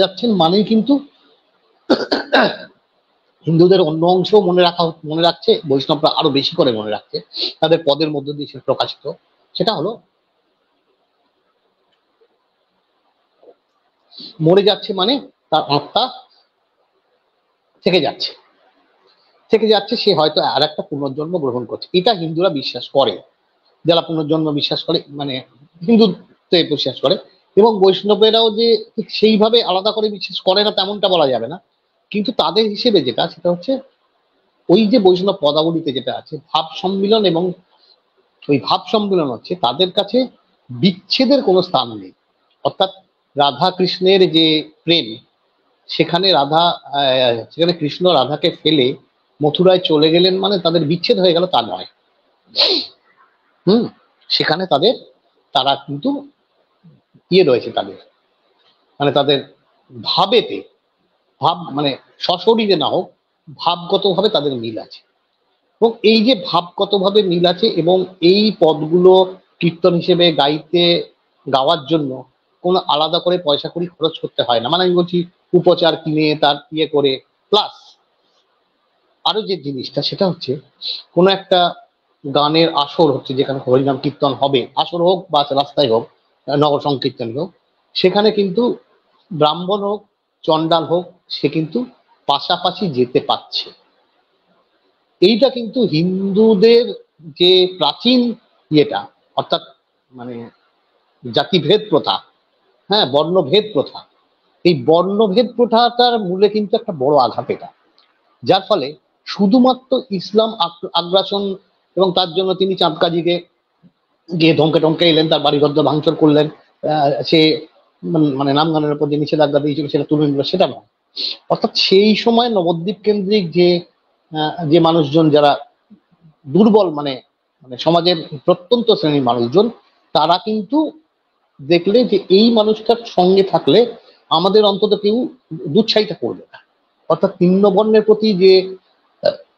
যাচ্ছেন মানেই কিন্তু হিন্দুদের অন্য অংশ মনে রাখছে, বৈষ্ণবরা আরো বেশি করে মনে রাখছে, তাদের পদের মধ্য দিয়ে সে প্রকাশিত। সেটা হলো মরে যাচ্ছে মানে তার আত্মা থেকে যাচ্ছে, সে হয়তো আর একটা পুনর্জন্ম গ্রহণ করছে। এটা হিন্দুরা বিশ্বাস করে, যারা পুনর্জন্ম বিশ্বাস করে, মানে হিন্দুত্বে বিশ্বাস করে। এবং বৈষ্ণবেরাও যে ঠিক সেইভাবে আলাদা করে বিশ্বাস করে না তেমনটা বলা যাবে না, কিন্তু তাদের হিসেবে যেটা, সেটা হচ্ছে ওই যে বৈষ্ণব পদাবলীতে যেটা আছে ভাব সম্মিলন, এবং ওই ভাব সম্মিলন হচ্ছে তাদের কাছে বিচ্ছেদের কোনো স্থান নেই। অর্থাৎ রাধা কৃষ্ণের যে প্রেম, সেখানে সেখানে কৃষ্ণ রাধাকে ফেলে মথুরায় চলে গেলেন মানে তাদের বিচ্ছেদ হয়ে গেল তা নয়। সেখানে তারা কিন্তু রয়েছে, তাদের মানে তাদের ভাবেতে, ভাব মানে সশরীরে না হোক, ভাবগতভাবে তাদের মিল আছে। এবং এই যে ভাবগতভাবে মিল আছে, এবং এই পদগুলো কীর্তন হিসেবে গাওয়ার জন্য কোনো আলাদা করে পয়সা কড়ি খরচ করতে হয় না, মানে আমি বলছি উপচার কিনে তার ইয়ে করে। প্লাস আরো যে জিনিসটা সেটা হচ্ছে কোনো একটা গানের আসর হচ্ছে, যেখানে হরিনাম কীর্তন হবে, আসর হোক বা রাস্তায় হোক, নগর সংকীর্তন হোক, সেখানে কিন্তু ব্রাহ্মণ হোক চণ্ডাল হোক সে কিন্তু পাশাপাশি যেতে পারছে। এইটা কিন্তু হিন্দুদের যে প্রাচীন ইয়েটা, অর্থাৎ মানে জাতিভেদ প্রথা, হ্যাঁ বর্ণভেদ প্রথা, এই বর্ণভেদ প্রথাটার মূলে কিন্তু একটা বড় আঘাত এটা। যার ফলে শুধুমাত্র ইসলাম আগ্রাসন, এবং তার জন্য তিনি চাঁদকাজিকে গিয়ে ধমকে টমকে এলেন, তার বাড়িঘর ভাঙচুর করলেন, সে মানে নাম গানের উপর যে নিষেধাজ্ঞা দিয়েছিল সেটা তুলে নিল, সেটা নয়। অর্থাৎ সেই সময় নবদ্বীপ কেন্দ্রিক যে মানুষজন যারা দুর্বল, মানে মানে সমাজের প্রত্যন্ত শ্রেণীর মানুষজন, তারা কিন্তু দেখলে যে এই মানুষটার সঙ্গে থাকলে আমাদের অন্তত কেউ দুচ্ছাইটা করবে না। অর্থাৎ নিম্ন বর্ণের প্রতি যে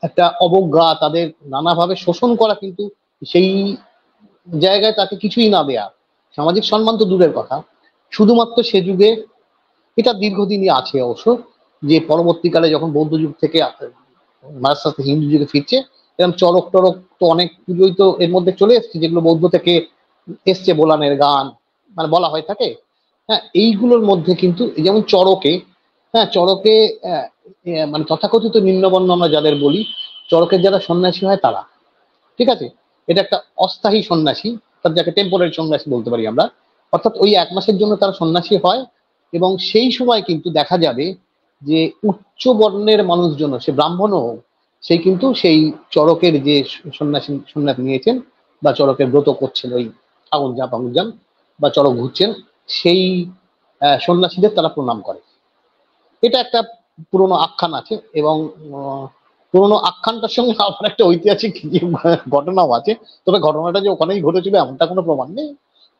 একটা অবজ্ঞা, তাদের নানাভাবে শোষণ করা, কিন্তু সেই জায়গায় তাকে কিছুই না দেয়া, সামাজিক সম্মান তো দূরের কথা, শুধুমাত্র সে যুগে এটা দীর্ঘদিনই আছে অবশ্য, যে পরবর্তীকালে যখন বৌদ্ধ যুগ থেকে আস্তে আস্তে হিন্দু যুগে ফিরছে, এরকম চরক টরক তো অনেক পুজোই তো এর মধ্যে চলে এসছে, যেগুলো বৌদ্ধ থেকে এসছে, বোলানের গান মানে বলা হয়ে থাকে। হ্যাঁ, এইগুলোর মধ্যে কিন্তু যেমন চরকে, হ্যাঁ চরকে মানে তথাকথিত নিম্নবর্ণ আমরা যাদের বলি, চরকের যারা সন্ন্যাসী হয় তারা, ঠিক আছে, এটা একটা অস্থায়ী সন্ন্যাসী, অর্থাৎ যাকে টেম্পোরারি সন্ন্যাসী বলতে পারি আমরা, অর্থাৎ ওই 1 মাসের জন্য তারা সন্ন্যাসী হয়। এবং সেই সময় কিন্তু দেখা যাবে যে উচ্চ বর্ণের মানুষজন, সে ব্রাহ্মণও হোক, সে কিন্তু সেই চরকের যে সন্ন্যাস নিয়েছেন বা চরকের ব্রত করছেন, ওই আগুন জাম বা চরক ঘুরছেন, সেই সন্ন্যাসীদের তারা প্রণাম করে। এটা একটা পুরনো আখ্যান আছে, এবং পুরনো আখ্যানটার সঙ্গে আবার একটা ঐতিহাসিক ঘটনাও আছে। তবে ঘটনাটা যে ওখানেই ঘটেছিল এমনটা কোনো প্রমাণ নেই,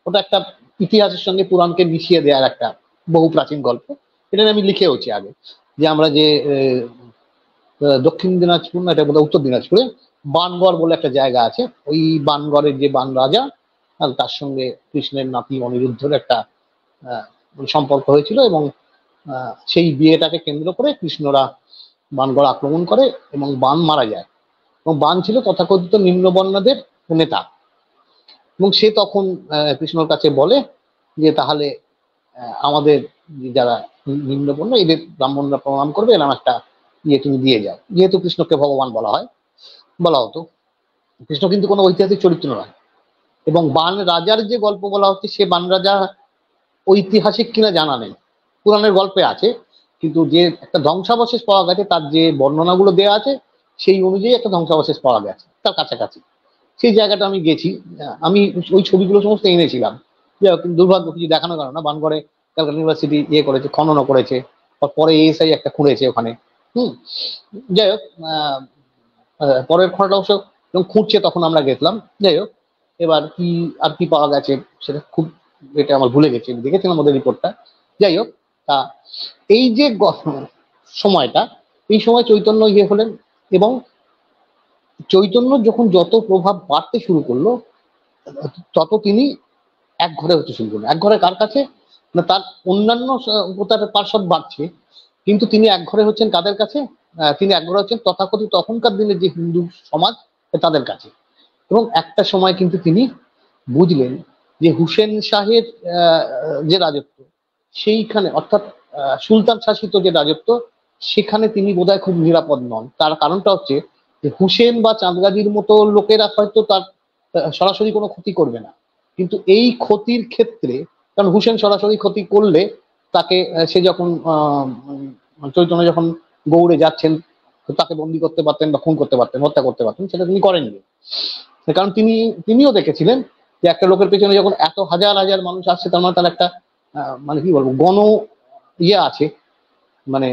ওটা একটা ইতিহাসের সঙ্গে পুরাণকে মিশিয়ে দেওয়ার একটা বহু প্রাচীন গল্প। এটা আমি লিখেওছি আগে, যে আমরা যে দক্ষিণ দিনাজপুর না, এটা বোধহয় উত্তর দিনাজপুরে বানগড় বলে একটা জায়গা আছে, ওই বানগড়ের যে বান রাজা, আর তার সঙ্গে কৃষ্ণের নাতি অনিরুদ্ধের একটা সম্পর্ক হয়েছিল, এবং সেই বিয়েটাকে কেন্দ্র করে কৃষ্ণরা বানগড় আক্রমণ করে এবং বান মারা যায়। এবং বান ছিল তথাকথিত নিম্নবর্ণদের নেতা, এবং সে তখন কৃষ্ণর কাছে বলে যে তাহলে আমাদের যারা নিম্নবর্ণ, এদের ব্রাহ্মণরা প্রণাম করবে, এরকম একটা ইয়ে তুমি দিয়ে যাও। যেহেতু কৃষ্ণকে ভগবান বলা হতো, কৃষ্ণ কিন্তু কোনো ঐতিহাসিক চরিত্র নয়। এবং বান রাজার যে গল্প বলা হচ্ছে, সে বান রাজা ঐতিহাসিক কিনা জানা নেই, পুরাণের গল্পে আছে, কিন্তু যে একটা ধ্বংসাবশেষ পাওয়া গেছে, তার যে বর্ণনাগুলো দেওয়া আছে সেই অনুযায়ী একটা ধ্বংসাবশেষ পাওয়া গেছে তার কাছাকাছি। সেই জায়গাটা আমি গেছি, আমি ওই ছবিগুলো সমস্ত এনেছিলাম। দুর্ভাগ্য কিছু দেখানো গেল না। বানগড়ে ক্যালকাটা ইউনিভার্সিটি ইয়ে করেছে, খননও করেছে, পরে এএসআই একটা খুঁড়েছে ওখানে। হুম, যাই হোক, পরের খননটা অবশ্য যখন খুঁড়ছে তখন আমরা গেছিলাম। যাই হোক, এবার কি আর কি পাওয়া গেছে সেটা খুব, এটা আমার ভুলে গেছে, দেখেছিলাম ওদের রিপোর্টটা। যাই হোক, তা এই যে সময়টা, এই সময় চৈতন্য ইয়ে হলেন, এবং চৈতন্য যখন যত প্রভাব বাড়তে শুরু করলো, তত তিনি এক ঘরে হতে শুরু করলেন। এক ঘরে কার কাছে না, তার অন্যান্য তার পার্শ্বদ বাড়ছে, কিন্তু তিনি এক ঘরে হচ্ছেন কাদের কাছে? তিনি এক ঘরে হচ্ছেন তথাকথিত তখনকার দিনের যে হিন্দু সমাজ তাদের কাছে। এবং একটা সময় কিন্তু তিনি বুঝলেন যে হুসেন শাহের যে রাজত্ব, সেইখানে অর্থাৎ সুলতান শাসিত যে রাজত্ব, সেখানে তিনি বোধহয় খুব নিরাপদ নন। তার কারণটা হচ্ছে যে হুসেন বা চাঁদগাজীর মতো লোকেরা হয়তো তার সরাসরি কোনো ক্ষতি করবে না, কিন্তু এই ক্ষতির ক্ষেত্রে, কারণ হুসেন সরাসরি ক্ষতি করলে তাকে সে যখন চৈতন্য যখন গৌড়ে যাচ্ছেন, তাকে বন্দি করতে পারতেন বা খুন করতে পারতেন, হত্যা করতে পারতেন, সেটা তিনি করেননি। কারণ তিনিও দেখেছিলেন যে একটা লোকের পেছনে যখন এত হাজার হাজার মানুষ আসছে, তার মানে তার একটা মানে কি বলবো, ইয়ে আছে, মানে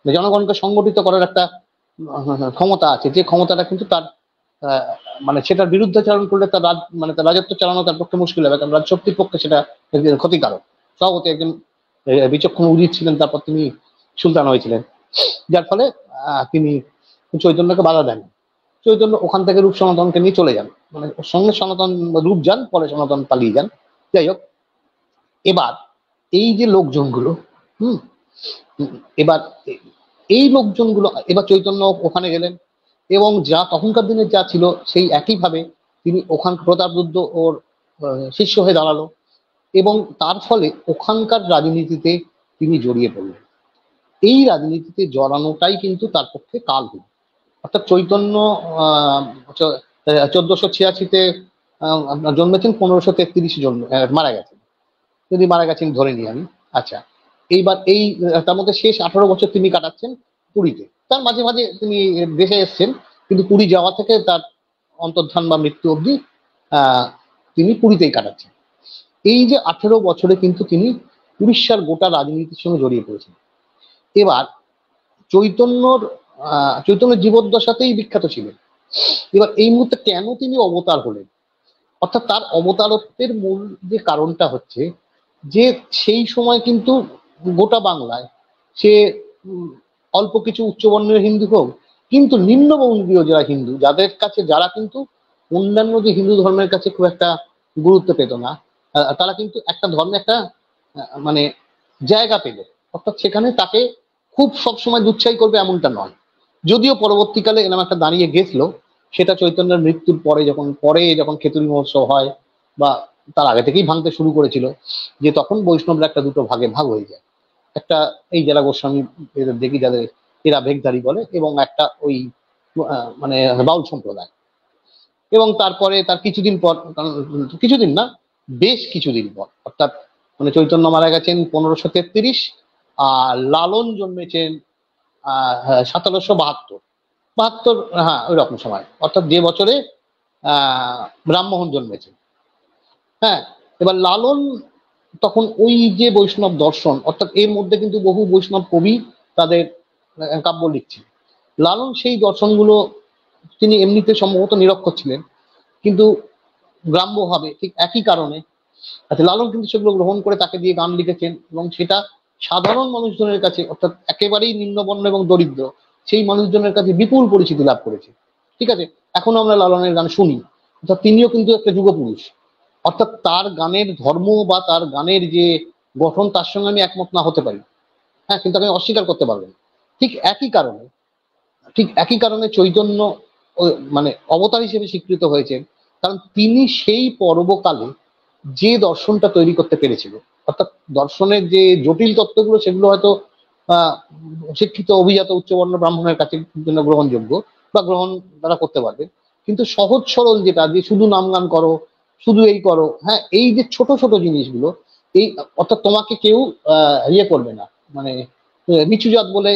জনগণকে সংগঠিত করার একটা ক্ষমতা আছে, যে ক্ষমতাটা কিন্তু তার মানে সেটার বিরুদ্ধাচরণ করলে তার মানে তার রাজত্ব চালানো তার পক্ষে মুশকিল হবে, কারণ রাজশক্তির পক্ষে সেটা ক্ষতিকারক। সভাপতি একজন বিচক্ষণ উজির ছিলেন, তারপর তিনি সুলতান হয়েছিলেন, যার ফলে তিনি চৈতন্যকে বাধা দেন। চৈতন্য ওখান থেকে রূপ সনাতনকে নিয়ে চলে যান, মানে সঙ্গে সনাতন রূপ যান, পরে সনাতন পালিয়ে যান। যাই হোক, এবার এই যে লোকজনগুলো, হুম এবার এই লোকজনগুলো, এবার চৈতন্য ওখানে গেলেন এবং যা তখনকার দিনে যা ছিল সেই একইভাবে তিনি ওখান প্রতাপরুদ্র ওর শিষ্য হয়ে দাঁড়ালো এবং তার ফলে ওখানকার রাজনীতিতে তিনি জড়িয়ে পড়লেন। এই রাজনীতিতে জড়ানোটাই কিন্তু তার পক্ষে কাল হল। অর্থাৎ চৈতন্য 1486-তে আপনার জন্মেছেন, 1533 মারা গেছেন, যদি মারা গেছেন ধরে নিই আমি। আচ্ছা, এইবার এই তার মধ্যে শেষ 18 বছর তিনি কাটাচ্ছেন পুরীতে। তার মাঝে মাঝে তিনি দেশে এসছেন, কিন্তু পুরী যাওয়া থেকে তার অন্তর্ধান বা মৃত্যু অবধি তিনি পুরীতেই কাটাচ্ছেন। এই যে 18 বছরে কিন্তু তিনি উড়িষ্যার গোটা রাজনীতির সঙ্গে জড়িয়ে পড়েছেন। এবার চৈতন্যর চৈতন্যের জীবদ্দশাতেই বিখ্যাত ছিলেন। এবার এই মুহূর্তে কেন তিনি অবতার হলেন, অর্থাৎ তার অবতারত্বের মূল যে কারণটা হচ্ছে যে সেই সময় কিন্তু গোটা বাংলায় সে অল্প কিছু উচ্চবর্ণের হিন্দু হোক, কিন্তু নিম্নবঙ্গীয় যারা হিন্দু, যাদের কাছে যারা কিন্তু অন্যান্য যে হিন্দু ধর্মের কাছে খুব একটা গুরুত্ব পেত না, তারা কিন্তু একটা ধর্মে একটা মানে জায়গা পেল। অর্থাৎ সেখানে তাকে খুব সবসময় দুচ্ছাই করবে এমনটা নয়। যদিও পরবর্তীকালে এরকম একটা দাঁড়িয়ে গেছিল, সেটা চৈতন্যের মৃত্যুর যখন খেতুরি মহোৎসব হয় বা তার আগে থেকেই ভাঙতে শুরু করেছিল, যে তখন বৈষ্ণবরা একটা দুটো ভাগে ভাগ হয়ে যায়। একটা এই যারা গোস্বামী এদের দেখি যাদের এরা ভেগধারী বলে, এবং একটা ওই মানে বাউল সম্প্রদায়। এবং তারপরে তার কিছুদিন পর, কিছুদিন না বেশ কিছুদিন পর, অর্থাৎ মানে চৈতন্য মারা গেছেন 1533, আর লালন জন্মেছেন 1772, হ্যাঁ ওই রকম সময়, অর্থাৎ যে বছরে রামমোহন জন্মেছেন। হ্যাঁ, এবার লালন তখন ওই যে বৈষ্ণব দর্শন, অর্থাৎ এর মধ্যে কিন্তু বহু বৈষ্ণব কবি তাদের কাব্য লিখছেন। লালন সেই দর্শনগুলো, তিনি এমনিতে সম্ভবত নিরক্ষর ছিলেন, কিন্তু গ্রাম্যভাবে ঠিক একই কারণে আচ্ছা লালন কিন্তু সেগুলো গ্রহণ করে তাকে দিয়ে গান লিখেছেন, এবং সেটা সাধারণ মানুষজনের কাছে, অর্থাৎ একেবারেই নিম্নবর্ণ এবং দরিদ্র সেই মানুষজনের কাছে বিপুল পরিচিতি লাভ করেছে। ঠিক আছে, এখনো আমরা লালনের গান শুনি, অর্থাৎ তিনিও কিন্তু একটা যুগপুরুষ। অর্থাৎ তার গানের ধর্ম বা তার গানের যে গঠন, তার সঙ্গে আমি একমত না হতে পারি, হ্যাঁ, কিন্তু আমি অস্বীকার করতে পারবো না। ঠিক একই কারণে চৈতন্য মানে অবতার হিসেবে স্বীকৃত হয়েছেন, কারণ তিনি সেই পর্বকালে যে দর্শনটা তৈরি করতে পেরেছিল, অর্থাৎ দর্শনের যে জটিল তত্ত্বগুলো সেগুলো হয়তো আহ শিক্ষিত অভিজাত উচ্চবর্ণ ব্রাহ্মণের কাছে জন্য গ্রহণযোগ্য বা গ্রহণ তারা করতে পারবে, কিন্তু সহজ সরল যেটা, যে শুধু নাম গান করো, শুধু এই করো, হ্যাঁ, এই যে ছোট ছোট জিনিসগুলো, এই অর্থাৎ তোমাকে কেউ ইয়ে করবে না, মানে নিচু জাত বলে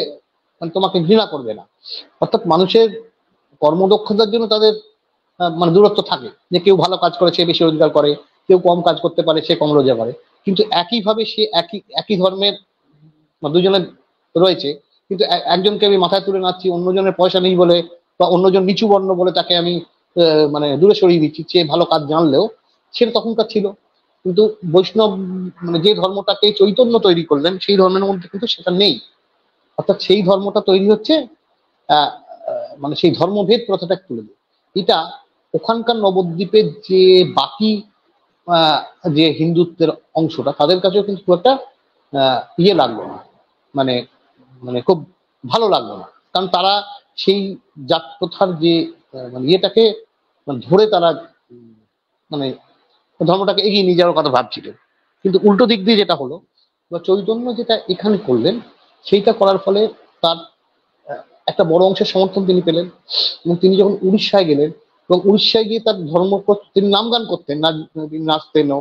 মানে তোমাকে ঘৃণা করবে না। অর্থাৎ মানুষের কর্মদক্ষতার জন্য তাদের মানে দূরত্ব থাকে, যে কেউ ভালো কাজ করে সে বেশি রোজগার করে, কেউ কম কাজ করতে পারে সে কম রোজগার করে, কিন্তু একইভাবে সে একই একই ধর্মের দুজনের রয়েছে, কিন্তু একজনকে আমি মাথায় তুলে নাচ্ছি, অন্যজনের পয়সা নেই বলে বা অন্যজন নিচু বর্ণ বলে তাকে আমি মানে দূরে সরিয়ে দিচ্ছি, সে ভালো কাজ জানলেও, সেটা তখনকার ছিল। কিন্তু বৈষ্ণব মানে যে ধর্মটাকে চৈতন্য তৈরি করলেন, সেই ধর্মের মধ্যে কিন্তু সেটা নেই। অর্থাৎ সেই ধর্মটা তৈরি হচ্ছে মানে সেই ধর্মভেদ প্রথাটা তুলে দেয়। এটা ওখানকার নবদ্বীপের যে বাকি যে হিন্দুত্বের অংশটা, তাদের কাছেও কিন্তু খুব একটা ইয়ে লাগলো না, মানে মানে খুব ভালো লাগলো না, কারণ তারা সেই জাত প্রথার যে মানে ইয়েটাকে মানে ধরে তারা মানে ধর্মটাকে এগিয়ে নিয়ে যাওয়ার কথা ভাবছিলেন। কিন্তু উল্টো দিক দিয়ে যেটা হলো, বা চৈতন্য যেটা এখানে করলেন, সেইটা করার ফলে তার একটা বড় অংশের সমর্থন তিনি পেলেন, এবং তিনি যখন উড়িষ্যায় গেলেন, এবং উড়িষ্যায় গিয়ে তার ধর্ম তিনি নাম গান করতেন, তিনি নাচতেনও,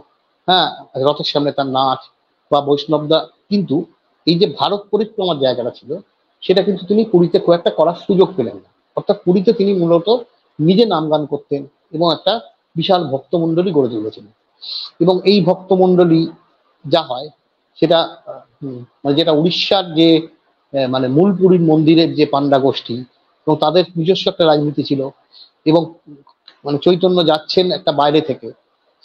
হ্যাঁ, রথের সামনে তার নাচ বা বৈষ্ণবদা, কিন্তু এই যে ভারত পরিক্রমার জায়গাটা ছিল, সেটা কিন্তু তিনি পুরীতে খুব একটা করার সুযোগ পেলেন না। অর্থাৎ পুরীতে তিনি মূলত নিজে নাম গান করতেন এবং একটা বিশাল ভক্তমণ্ডলী গড়ে তুলেছিলেন। এবং এই ভক্তমণ্ডলী যা হয় সেটা মানে যেটা উড়িষ্যার যে মানে মূল পুরীর মন্দিরের যে পান্ডা গোষ্ঠী, এবং তাদের নিজস্ব একটা রাজনীতি ছিল, এবং মানে চৈতন্য যাচ্ছেন একটা বাইরে থেকে,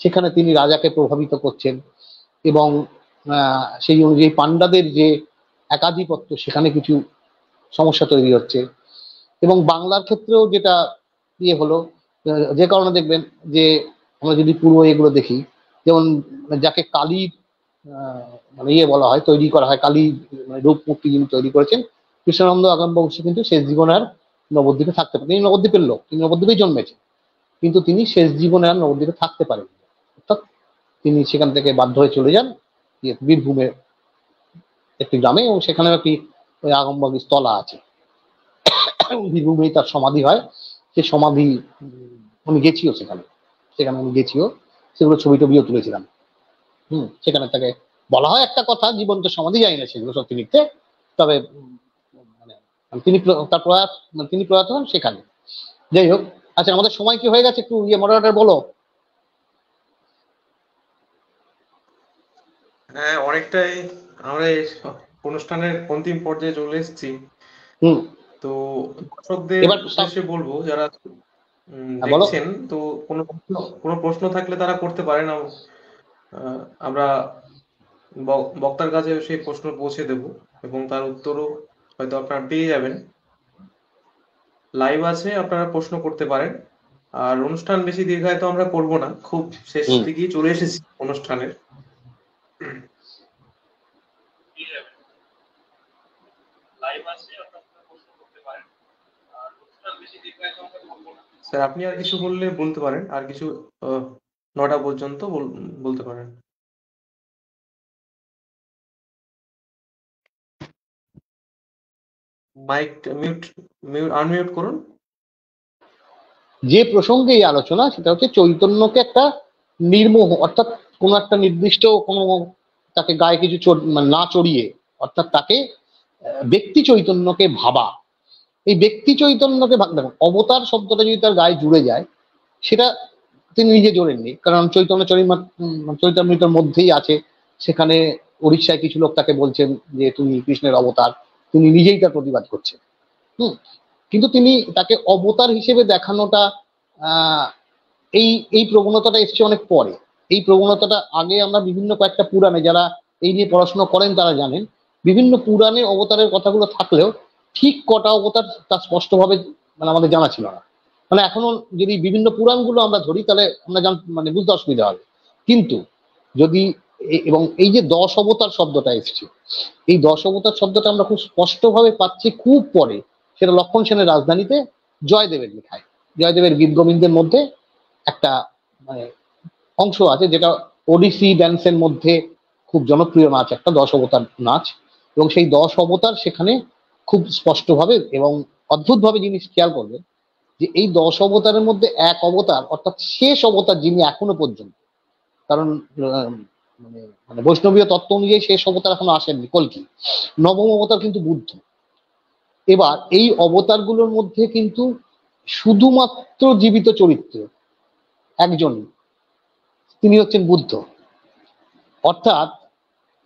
সেখানে তিনি রাজাকে প্রভাবিত করছেন, এবং সেই অনুযায়ী পান্ডাদের যে একাধিপত্য, সেখানে কিছু সমস্যা তৈরি হচ্ছে। এবং বাংলার ক্ষেত্রেও যেটা ইয়ে হলো, যে কারণে দেখবেন যে আমরা যদি পূর্ব এগুলো দেখি, যেমন যাকে কালীর মানে ইয়ে বলা হয়, তৈরি করা হয়, কালী মানে রূপ মূর্তি যিনি তৈরি করেছেন কৃষ্ণানন্দ আগমবংশী কিন্তু শেষ জীবনে আর নবদ্বীপে থাকতে পারেন। তিনি নবদ্বীপের লোক, তিনি নবদ্বীপেই জন্মেছেন, কিন্তু তিনি শেষ জীবনে আর নবদ্বীপে থাকতে পারেন, অর্থাৎ তিনি সেখান থেকে বাধ্য হয়ে চলে যান বীরভূমের একটি গ্রামে, এবং সেখানে একটি ওই আগমবাগী স্থলা আছে, বীরভূমেই তার সমাধি হয়। সে সমাধি আমি গেছিও সেখানে, আমি গেছিও, সেগুলো ছবি টবিও তুলেছিলাম। সেখানে তাকে বলা হয় একটা কথা, জীবন্ত সমাধি যাই না সেগুলো সত্যি মিথ্যে, তবে মানে তিনি তার প্রয়াত তিনি প্রয়াত হন সেখানে। যাই হোক, আচ্ছা আমাদের সময় কি হয়ে গেছে? একটু মডারেটর বলো। হ্যাঁ, অনেকটাই আমরা এই অনুষ্ঠানের অন্তিম পর্যায়ে চলে এসেছি। হুম তো দর্শকদের এবার উদ্দেশ্যে বলবো, যারা বলো। দেখছেন, তো কোনো প্রশ্ন থাকলে তারা করতে পারেন। আমরা বক্তার কাছে সেই প্রশ্ন পৌঁছে দেব, এবং তার উত্তরও হয়তো আপনারা পেয়ে যাবেন। লাইভ আছে, আপনারা প্রশ্ন করতে পারেন। আর অনুষ্ঠান বেশি দীর্ঘায়িত আমরা করব না, খুব শেষ দিকেই চলে এসেছি অনুষ্ঠানের। স্যার, আপনি আর কিছু বললে বলতে পারেন, আর কিছু 9টা পর্যন্ত বলতে পারেন। মাইক আনমিউট করুন। যে প্রসঙ্গে এই আলোচনা, সেটা হচ্ছে চৈতন্যকে একটা নির্মোহ, অর্থাৎ কোনো একটা নির্দিষ্ট কোনো তাকে গায়ে কিছু মানে না চড়িয়ে, অর্থাৎ তাকে ব্যক্তি চৈতন্যকে ভাবা। এই ব্যক্তি চৈতন্যকে দেখুন, অবতার শব্দটা যদি তার গায়ে জুড়ে যায়, সেটা তিনি নিজে জোড়েননি, কারণ চৈতন্যের মধ্যেই আছে। সেখানে উড়িষ্যায় কিছু লোক তাকে বলছেন যে তুমি কৃষ্ণের অবতার, তিনি নিজেই তার প্রতিবাদ করছেন। কিন্তু তিনি তাকে অবতার হিসেবে দেখানোটা, আহ এই এই প্রবণতাটা এসছে অনেক পরে। এই প্রবণতাটা আগে আমরা বিভিন্ন কয়েকটা পুরাণে, যারা এই নিয়ে পড়াশোনা করেন তারা জানেন, বিভিন্ন পুরাণে অবতারের কথাগুলো থাকলেও ঠিক কটা অবতার তা স্পষ্টভাবে মানে আমাদের জানা ছিল না। মানে এখনো যদি বিভিন্ন পুরাণগুলো আমরা ধরি, তাহলে আমরা মানে বুঝতে অসুবিধা হবে। কিন্তু যদি এবং এই যে 10 অবতার শব্দটা এসছে, এই 10 অবতার শব্দটা আমরা খুব স্পষ্টভাবে পাচ্ছি খুব পরে, সেটা লক্ষণ সেনের রাজধানীতে জয়দেবের লেখায়। জয়দেবের গীত গোবিন্দের মধ্যে একটা মানে অংশ আছে, যেটা ওডিসি ড্যান্সের মধ্যে খুব জনপ্রিয় নাচ, একটা 10 অবতার নাচ। এবং সেই 10 অবতার সেখানে খুব স্পষ্টভাবে এবং অদ্ভুতভাবে জিনিস খেয়াল করবেন, যে এই 10 অবতারের মধ্যে এক অবতার, অর্থাৎ শেষ অবতার যিনি এখনো পর্যন্ত, কারণ মানে মানে বৈষ্ণবীয় তত্ত্ব অনুযায়ী শেষ অবতার এখনো আসেননি, কল্কি। নবম অবতার কিন্তু বুদ্ধ। এবার এই অবতারগুলোর মধ্যে কিন্তু শুধুমাত্র জীবিত চরিত্র একজন, তিনি হচ্ছেন বুদ্ধ। অর্থাৎ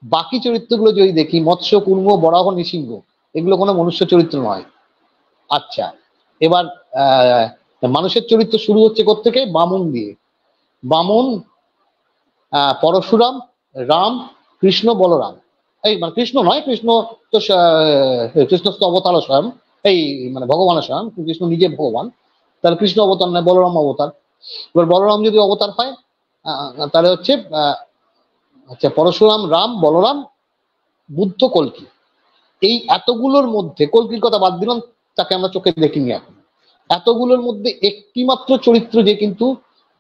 বাকি চরিত্রগুলো যদি দেখি, মৎস্য, কুর্ম, বরাহ, নৃসিংহ, এগুলো কোনো মনুষ্য চরিত্র নয়। আচ্ছা, এবার মানুষের চরিত্র শুরু হচ্ছে কোত্থেকে? বামন দিয়ে। বামন, পরশুরাম, রাম, কৃষ্ণ, বলরাম। এই মানে কৃষ্ণ নয়, কৃষ্ণ তো কৃষ্ণ তো অবতার স্বয়ং, এই মানে ভগবানের স্বয়ং, কৃষ্ণ নিজে ভগবান, তাহলে কৃষ্ণ অবতার নয়, বলরাম অবতার। এবার বলরাম যদি অবতার হয়, তাহলে হচ্ছে আচ্ছা পরশুরাম, রাম, বলরাম, বুদ্ধ, কল্কি। এই এতগুলোর মধ্যে কল্কির কথা বাদ দিলাম, তাকে আমরা চোখে দেখিনি এখন। এতগুলোর মধ্যে একটি মাত্র চরিত্র যে কিন্তু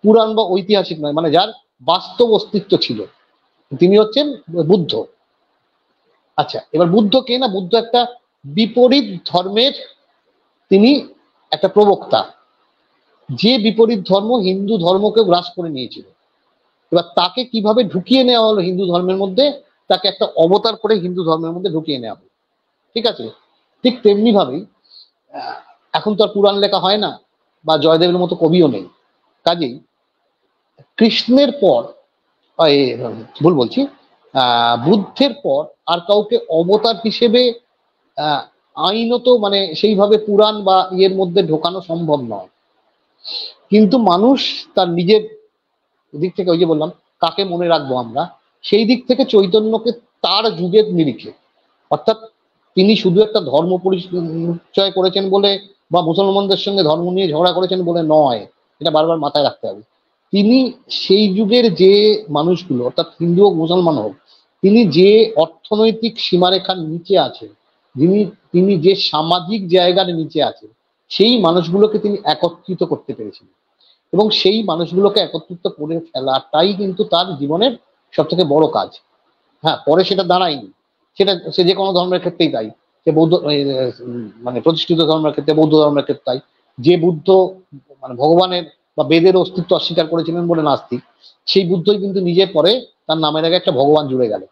পুরাণ বা ঐতিহাসিক নয়, মানে যার বাস্তব অস্তিত্ব ছিল, তিনি হচ্ছেন বুদ্ধ। আচ্ছা, এবার বুদ্ধ কে? না, বুদ্ধ একটা বিপরীত ধর্মের তিনি একটা প্রবক্তা, যে বিপরীত ধর্ম হিন্দু ধর্মকে গ্রাস করে নিয়েছিল। এবার তাকে কিভাবে ঢুকিয়ে নেওয়া হলো হিন্দু ধর্মের মধ্যে? তাকে একটা অবতার করে হিন্দু ধর্মের মধ্যে ঢুকিয়ে নেওয়া হলো। ঠিক আছে, ঠিক তেমনি ভাবেই এখন তো আর পুরাণ লেখা হয় না, বা জয়দেবের মতো কবিও নেই। কাজেই কৃষ্ণের পর, ভুল বলছি, বুদ্ধের পর আর কাউকে অবতার হিসেবে আইনত মানে সেইভাবে পুরাণ বা ইয়ের মধ্যে ঢোকানো সম্ভব নয়। কিন্তু মানুষ তার নিজের দিক থেকে, ওই যে বললাম কাকে মনে রাখবো আমরা, সেই দিক থেকে চৈতন্যকে তার যুগের নিরিখে, অর্থাৎ তিনি শুধু একটা ধর্ম পরিচয় করেছেন বলে বা মুসলমানদের সঙ্গে ধর্ম নিয়ে ঝগড়া করেছেন বলে নয়, এটা বারবার মাথায় রাখতে হবে। তিনি সেই যুগের যে মানুষগুলো, অর্থাৎ হিন্দু হোক মুসলমান হোক, তিনি যে অর্থনৈতিক সীমারেখার নিচে আছেন, তিনি যে সামাজিক জায়গার নিচে আছেন, সেই মানুষগুলোকে তিনি একত্রিত করতে পেরেছিলেন। এবং সেই মানুষগুলোকে একত্রিত করে ফেলাটাই কিন্তু তার জীবনের সব থেকে বড় কাজ। হ্যাঁ, পরে সেটা দাঁড়ায়নি, সেটা সে যে কোনো ধর্মের ক্ষেত্রেই তাই। সে বৌদ্ধ মানে প্রতিষ্ঠিত ধর্মের ক্ষেত্রে, বৌদ্ধ ধর্মের ক্ষেত্রে তাই। যে বুদ্ধ মানে ভগবানের বা বেদের অস্তিত্ব অস্বীকার করেছিলেন বলে নাস্তিক, সেই বুদ্ধই কিন্তু নিজে পরে তার নামের আগে একটা ভগবান জুড়ে গেল।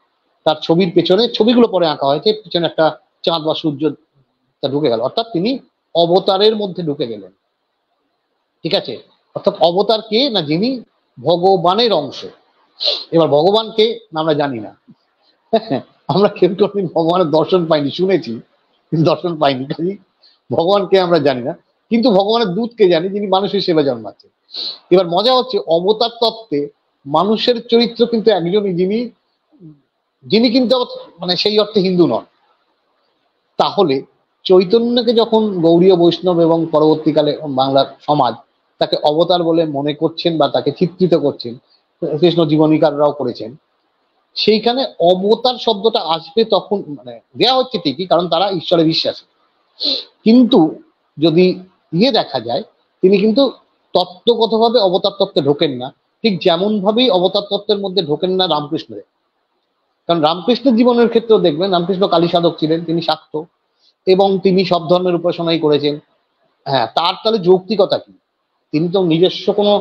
তার ছবির পেছনে, ছবিগুলো পরে আঁকা হয়েছে, পেছনে একটা চাঁদ বা সূর্য তা ঢুকে গেল, অর্থাৎ তিনি অবতারের মধ্যে ঢুকে গেলেন। ঠিক আছে, অর্থাৎ অবতার কে না, যিনি ভগবানের অংশ। এবার ভগবানকে আমরা জানি না, আমরা কেউ কোনদিন ভগবানের দর্শন পাইনি, শুনেছি কিন্তু দর্শন পাইনি, কাজে ভগবানকে আমরা জানি না। কিন্তু ভগবানের দূতকে জানি, যিনি মানুষের সেবা জন্মাচ্ছেন। এবার মজা হচ্ছে, অবতার তত্ত্বে মানুষের চরিত্র কিন্তু একজনই, যিনি যিনি কিন্তু মানে সেই অর্থে হিন্দু নন। তাহলে চৈতন্যকে যখন গৌড়ীয় বৈষ্ণব এবং পরবর্তীকালে বাংলার সমাজ তাকে অবতার বলে মনে করছেন বা তাকে চিত্রিত করছেন, কৃষ্ণ জীবনীকাররাও করেছেন, সেইখানে অবতার শব্দটা আসবে তখন, মানে দেয়া হচ্ছে ঠিকই, কারণ তারা ঈশ্বরে বিশ্বাসী। কিন্তু যদি দেখা যায়, তিনি কিন্তু তত্ত্বগতভাবে অবতার তত্ত্বে ঢোকেন না, ঠিক যেমন ভাবেই অবতার তত্ত্বের মধ্যে ঢোকেন না রামকৃষ্ণদেব। কারণ রামকৃষ্ণের জীবনের ক্ষেত্রেও দেখবেন, রামকৃষ্ণ কালী সাধক ছিলেন, তিনি শাক্ত এবং তিনি সব ধর্মের উপাসনাই করেছেন। হ্যাঁ, তার তাহলে যৌক্তিকতা কি? তিনি তো নিজস্ব কোনো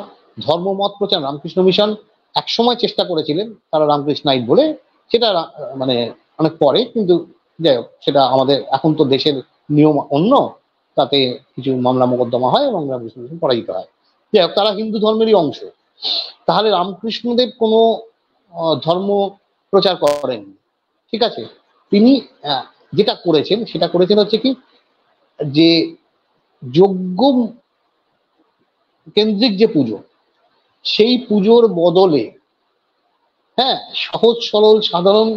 ধর্মমত প্রচার, রামকৃষ্ণ মিশন একসময় চেষ্টা করেছিলেন তারা রামকৃষ্ণাইট বলে, সেটা মানে অনেক পরে, কিন্তু যাই হোক, সেটা আমাদের এখন তো দেশের নিয়ম অন্য, তাতে কিছু মামলা মোকদ্দমা হয় এবং রামকৃষ্ণ মিশন পরাজিত হয়। যাই হোক, তারা হিন্দু ধর্মেরই অংশ। তাহলে রামকৃষ্ণদেব কোনো ধর্ম প্রচার করেন, ঠিক আছে। তিনি যেটা করেছেন সেটা করেছেন হচ্ছে কি, যে যজ্ঞ কেন্দ্রিক যে পুজো, সেই পুজোর বদলে হ্যাঁ সহজ সরল সাধারণ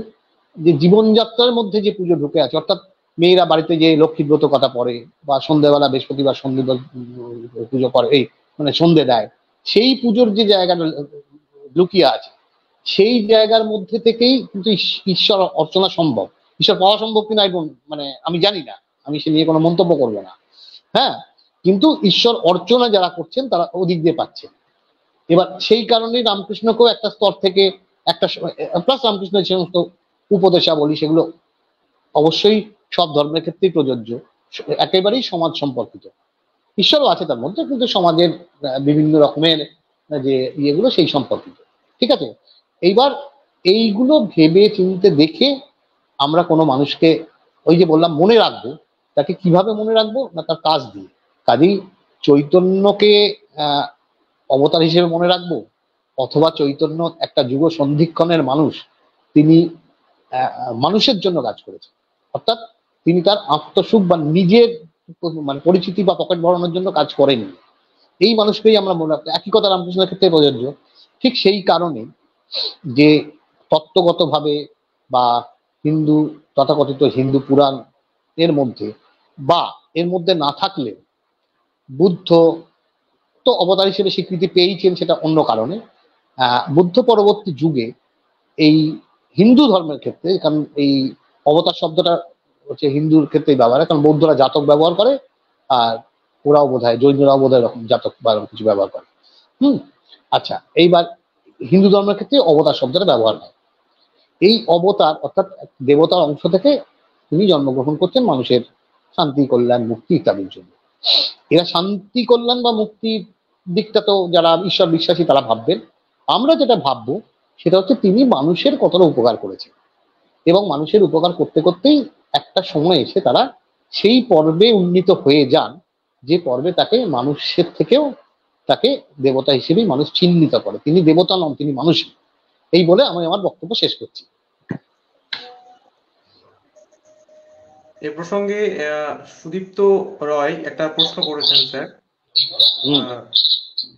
যে জীবনযাত্রার মধ্যে যে পুজো ঢুকে আছে, অর্থাৎ মেয়েরা বাড়িতে যে লক্ষ্মী ব্রত কথা পড়ে বা সন্ধ্যেবেলা বৃহস্পতিবার সন্ধে পুজো করে, এই মানে সন্ধে দেয়, সেই পুজোর যে জায়গাটা লুকিয়ে আছে, সেই জায়গার মধ্যে থেকেই কিন্তু ঈশ্বর অর্চনা সম্ভব। ঈশ্বর পাওয়া সম্ভব কিনা মানে আমি জানি না, আমি সে নিয়ে কোনো মন্তব্য করবো না। হ্যাঁ, কিন্তু ঈশ্বর অর্চনা যারা করছেন তারা ওদিক দিয়ে পাচ্ছে। এবার সেই কারণেই রামকৃষ্ণকেও একটা স্তর থেকে একটা প্লাস রামকৃষ্ণের যে সমস্ত উপদেশাবলী, সেগুলো অবশ্যই সব ধর্মের ক্ষেত্রেই প্রযোজ্য, একেবারেই সমাজ সম্পর্কিত। ঈশ্বরও আছে তার মধ্যে, কিন্তু সমাজের বিভিন্ন রকমের যে ইয়েগুলো সেই সম্পর্কিত। ঠিক আছে, এইবার এইগুলো ভেবে চিনতে দেখে আমরা কোনো মানুষকে, ওই যে বললাম মনে রাখবো, তাকে কিভাবে মনে রাখবো না, তার কাজ দিয়ে। কাজেই চৈতন্যকে অবতার হিসেবে মনে রাখবো, অথবা চৈতন্য একটা যুগ সন্ধিক্ষণের মানুষ, তিনি মানুষের জন্য কাজ করেছেন, অর্থাৎ তিনি তার আত্মসুখ বা নিজের মানে পরিচিতি বা পকেট ভরানোর জন্য কাজ করেনি। এই মানুষকেই আমরা মনে রাখবো। একই কথা রামকৃষ্ণের ক্ষেত্রে প্রযোজ্য। ঠিক সেই কারণে যে তত্ত্বগতভাবে বা হিন্দু তথাকথিত হিন্দু পুরাণ এর মধ্যে বা এর মধ্যে না থাকলে, বুদ্ধ তো অবতার হিসেবে স্বীকৃতি পেয়েছেন, সেটা অন্য কারণে। বুদ্ধ পরবর্তী যুগে এই হিন্দু ধর্মের ক্ষেত্রে, কারণ এই অবতার শব্দটা হচ্ছে হিন্দুর ক্ষেত্রেই ব্যবহার হয়, কারণ বৌদ্ধরা জাতক ব্যবহার করে, আর ওরাও বোধ হয়, জৈনরাও বোধ হয় জাতক বা কিছু ব্যবহার করে। আচ্ছা, এইবার হিন্দু ধর্মের ক্ষেত্রে অবতার শব্দটা ব্যবহার হয়। এই অবতার অর্থাৎ দেবতার অংশ থেকে তিনি জন্মগ্রহণ করছেন মানুষের শান্তি, কল্যাণ, মুক্তি ইত্যাদির জন্য। এরা শান্তি, কল্যাণ বা মুক্তির দিকটা তো যারা ঈশ্বর বিশ্বাসী তারা ভাববেন। আমরা যেটা ভাববো সেটা হচ্ছে তিনি মানুষের কতটা উপকার করেছেন, এবং মানুষের উপকার করতে করতেই একটা সময় এসে তারা সেই পর্বে উন্নীত হয়ে যান, যে পর্বে তাকে মানুষের থেকেও তাকে দেবতা হিসেবেই মানুষ চিহ্নিত করে। তিনি দেবতা নন, তিনি মানুষই। এই বলে আমি আমার বক্তব্য শেষ করছি। এ প্রসঙ্গে সুদীপ্ত রয় একটা প্রশ্ন করেছেন স্যার।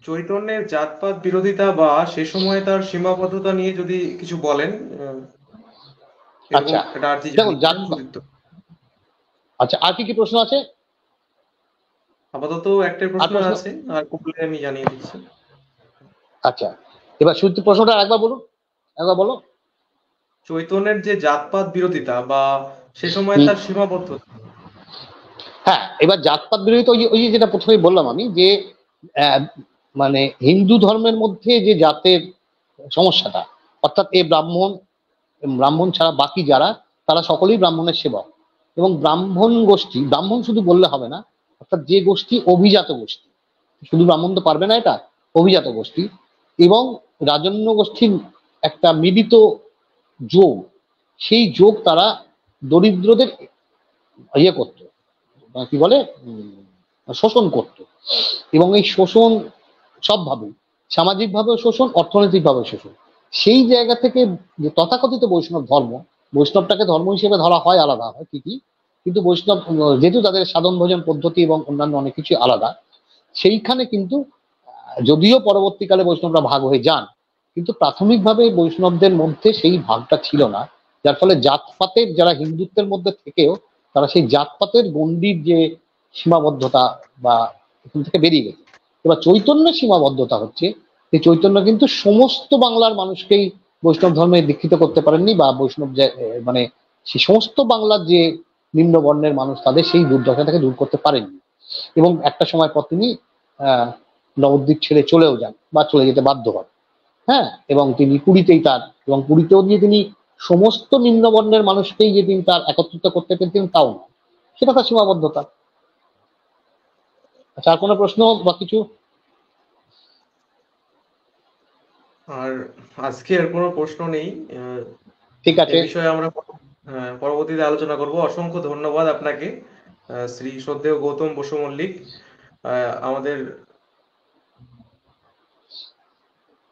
চৈতন্যের জাতপাত বিরোধিতা বা সে সময় তার সীমাবদ্ধতা নিয়ে যদি কিছু বলেন। আচ্ছা, এটা আরজি দেখুন সুদীপ্ত। আচ্ছা, আর কি কি প্রশ্ন আছে? আপাতত একটা প্রশ্ন আছে, আর করলে আমি জানিয়ে দিচ্ছি। আচ্ছা, এবার সুদীপ্ত প্রশ্নটা একবার বলুন, একবার বলো। চৈতন্যের যে জাতপাত বিরোধিতা বা সে সময় তার সীমাবদ্ধতা। হ্যাঁ, এবার জাতপাত বিরোধী ওই যে যেটা প্রথমেই বললাম আমি যে আহ, মানে হিন্দু ধর্মের মধ্যে যে জাতের সমস্যাটা, অর্থাৎ এ ব্রাহ্মণ, ব্রাহ্মণ ছাড়া বাকি যারা, তারা সকলেই ব্রাহ্মণের সেবক। এবং ব্রাহ্মণ গোষ্ঠী, ব্রাহ্মণ শুধু বললে হবে না, অর্থাৎ যে গোষ্ঠী অভিজাত গোষ্ঠী, শুধু ব্রাহ্মণ তো পারবে না, এটা অভিজাত গোষ্ঠী এবং রাজন্য গোষ্ঠীর একটা মিলিত যোগ, সেই যোগ তারা দরিদ্রদের ইয়ে করত, কি বলে, শোষণ করত। এবং এই শোষণ সবভাবে, সামাজিকভাবেও শোষণ, অর্থনৈতিকভাবেও শোষণ। সেই জায়গা থেকে যে তথাকথিত বৈষ্ণব ধর্ম, বৈষ্ণবটাকে ধর্ম হিসেবে ধরা হয়, আলাদা হয় ঠিকই, কিন্তু বৈষ্ণব যেহেতু তাদের সাধন ভোজন পদ্ধতি এবং অন্যান্য অনেক কিছু আলাদা, সেইখানে কিন্তু যদিও পরবর্তীকালে বৈষ্ণবরা ভাগ হয়ে যান, কিন্তু প্রাথমিকভাবে বৈষ্ণবদের মধ্যে সেই ভাগটা ছিল না। যার ফলে জাতপাতের, যারা হিন্দুত্বের মধ্যে থেকেও তারা সেই জাতপাতের গণ্ডির যে সীমাবদ্ধতা বা এখান থেকে বেরিয়ে গেছে। এবার চৈতন্যের সীমাবদ্ধতা হচ্ছে যে চৈতন্য কিন্তু সমস্ত বাংলার মানুষকেই বৈষ্ণব ধর্মে দীক্ষিত করতে পারেননি, বা বৈষ্ণব মানে সেই সমস্ত বাংলার যে নিম্ন বর্ণের মানুষ, তাদের সেই দুর্দশাটাকে দূর করতে পারেননি। এবং একটা সময় পর তিনি আহ নবদ্বীপ ছেড়ে চলেও যান বা চলে যেতে বাধ্য হন। হ্যাঁ, এবং তিনি পুরীতেই তার, এবং পুরীতেও গিয়ে তিনি সমস্ত নিম্নবর্ণের মানুষকেই যে তিনি তার একত্রিত করতে পেরেছিলেন তাও না, সেটা তার সীমাবদ্ধতা। আচ্ছা, আর কোনো প্রশ্ন বা কিছু? আর আজকে আর কোনো প্রশ্ন নেই। ঠিক এ আছে। বিষয়ে আমরা পরবর্তীতে আলোচনা করব। অসংখ্য ধন্যবাদ আপনাকে, শ্রী শ্রদ্ধেয় গৌতম বসু মল্লিক, আমাদের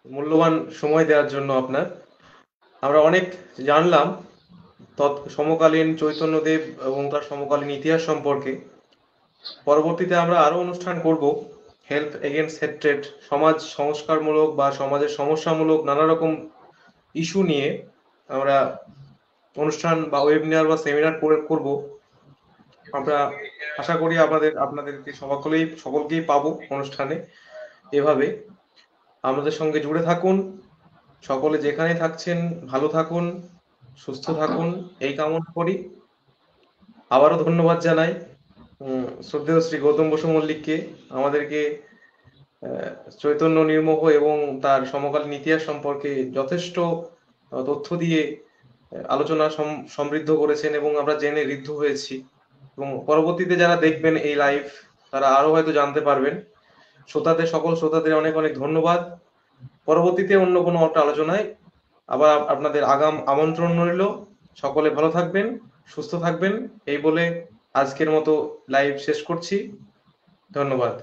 মূল্যবান সময় দেওয়ার জন্য আপনার। আমরা অনেক জানলাম সমকালীন চৈতন্যদেব এবং তার সমকালীন ইতিহাস সম্পর্কে। পরবর্তীতে আমরা আরো অনুষ্ঠান করব হেল্প এগেইনস্ট হেট্রেড, সমাজ সংস্কারমূলক বা সমাজের সমস্যামূলক নানা রকম ইস্যু নিয়ে আমরা অনুষ্ঠান বা ওয়েবিনার বা সেমিনার করব। আমরা আশা করি আপনাদেরকে সকলকেই পাবো অনুষ্ঠানে। এভাবে আমাদের সঙ্গে জুড়ে থাকুন। সকলে যেখানে থাকছেন ভালো থাকুন, সুস্থ থাকুন, এই কামনা করি। আবারও ধন্যবাদ জানাই শ্রদ্ধেয় শ্রী গৌতম বসু মল্লিককে, আমাদেরকে চৈতন্য নির্মোহ এবং তার সমকালীন ইতিহাস সম্পর্কে যথেষ্ট তথ্য দিয়ে আলোচনা সমৃদ্ধ করেছেন এবং আমরা জেনে ঋদ্ধ হয়েছি। এবং পরবর্তীতে যারা দেখবেন এই লাইভ, তারা আরো হয়তো জানতে পারবেন। সকল শ্রোতাদের অনেক অনেক ধন্যবাদ। পরবর্তীতে অন্য কোনো একটা আলোচনায় আবার আপনাদের আগাম আমন্ত্রণ রইল। সকলে ভালো থাকবেন, সুস্থ থাকবেন, এই বলে আজকের মতো লাইভ শেষ করছি। ধন্যবাদ।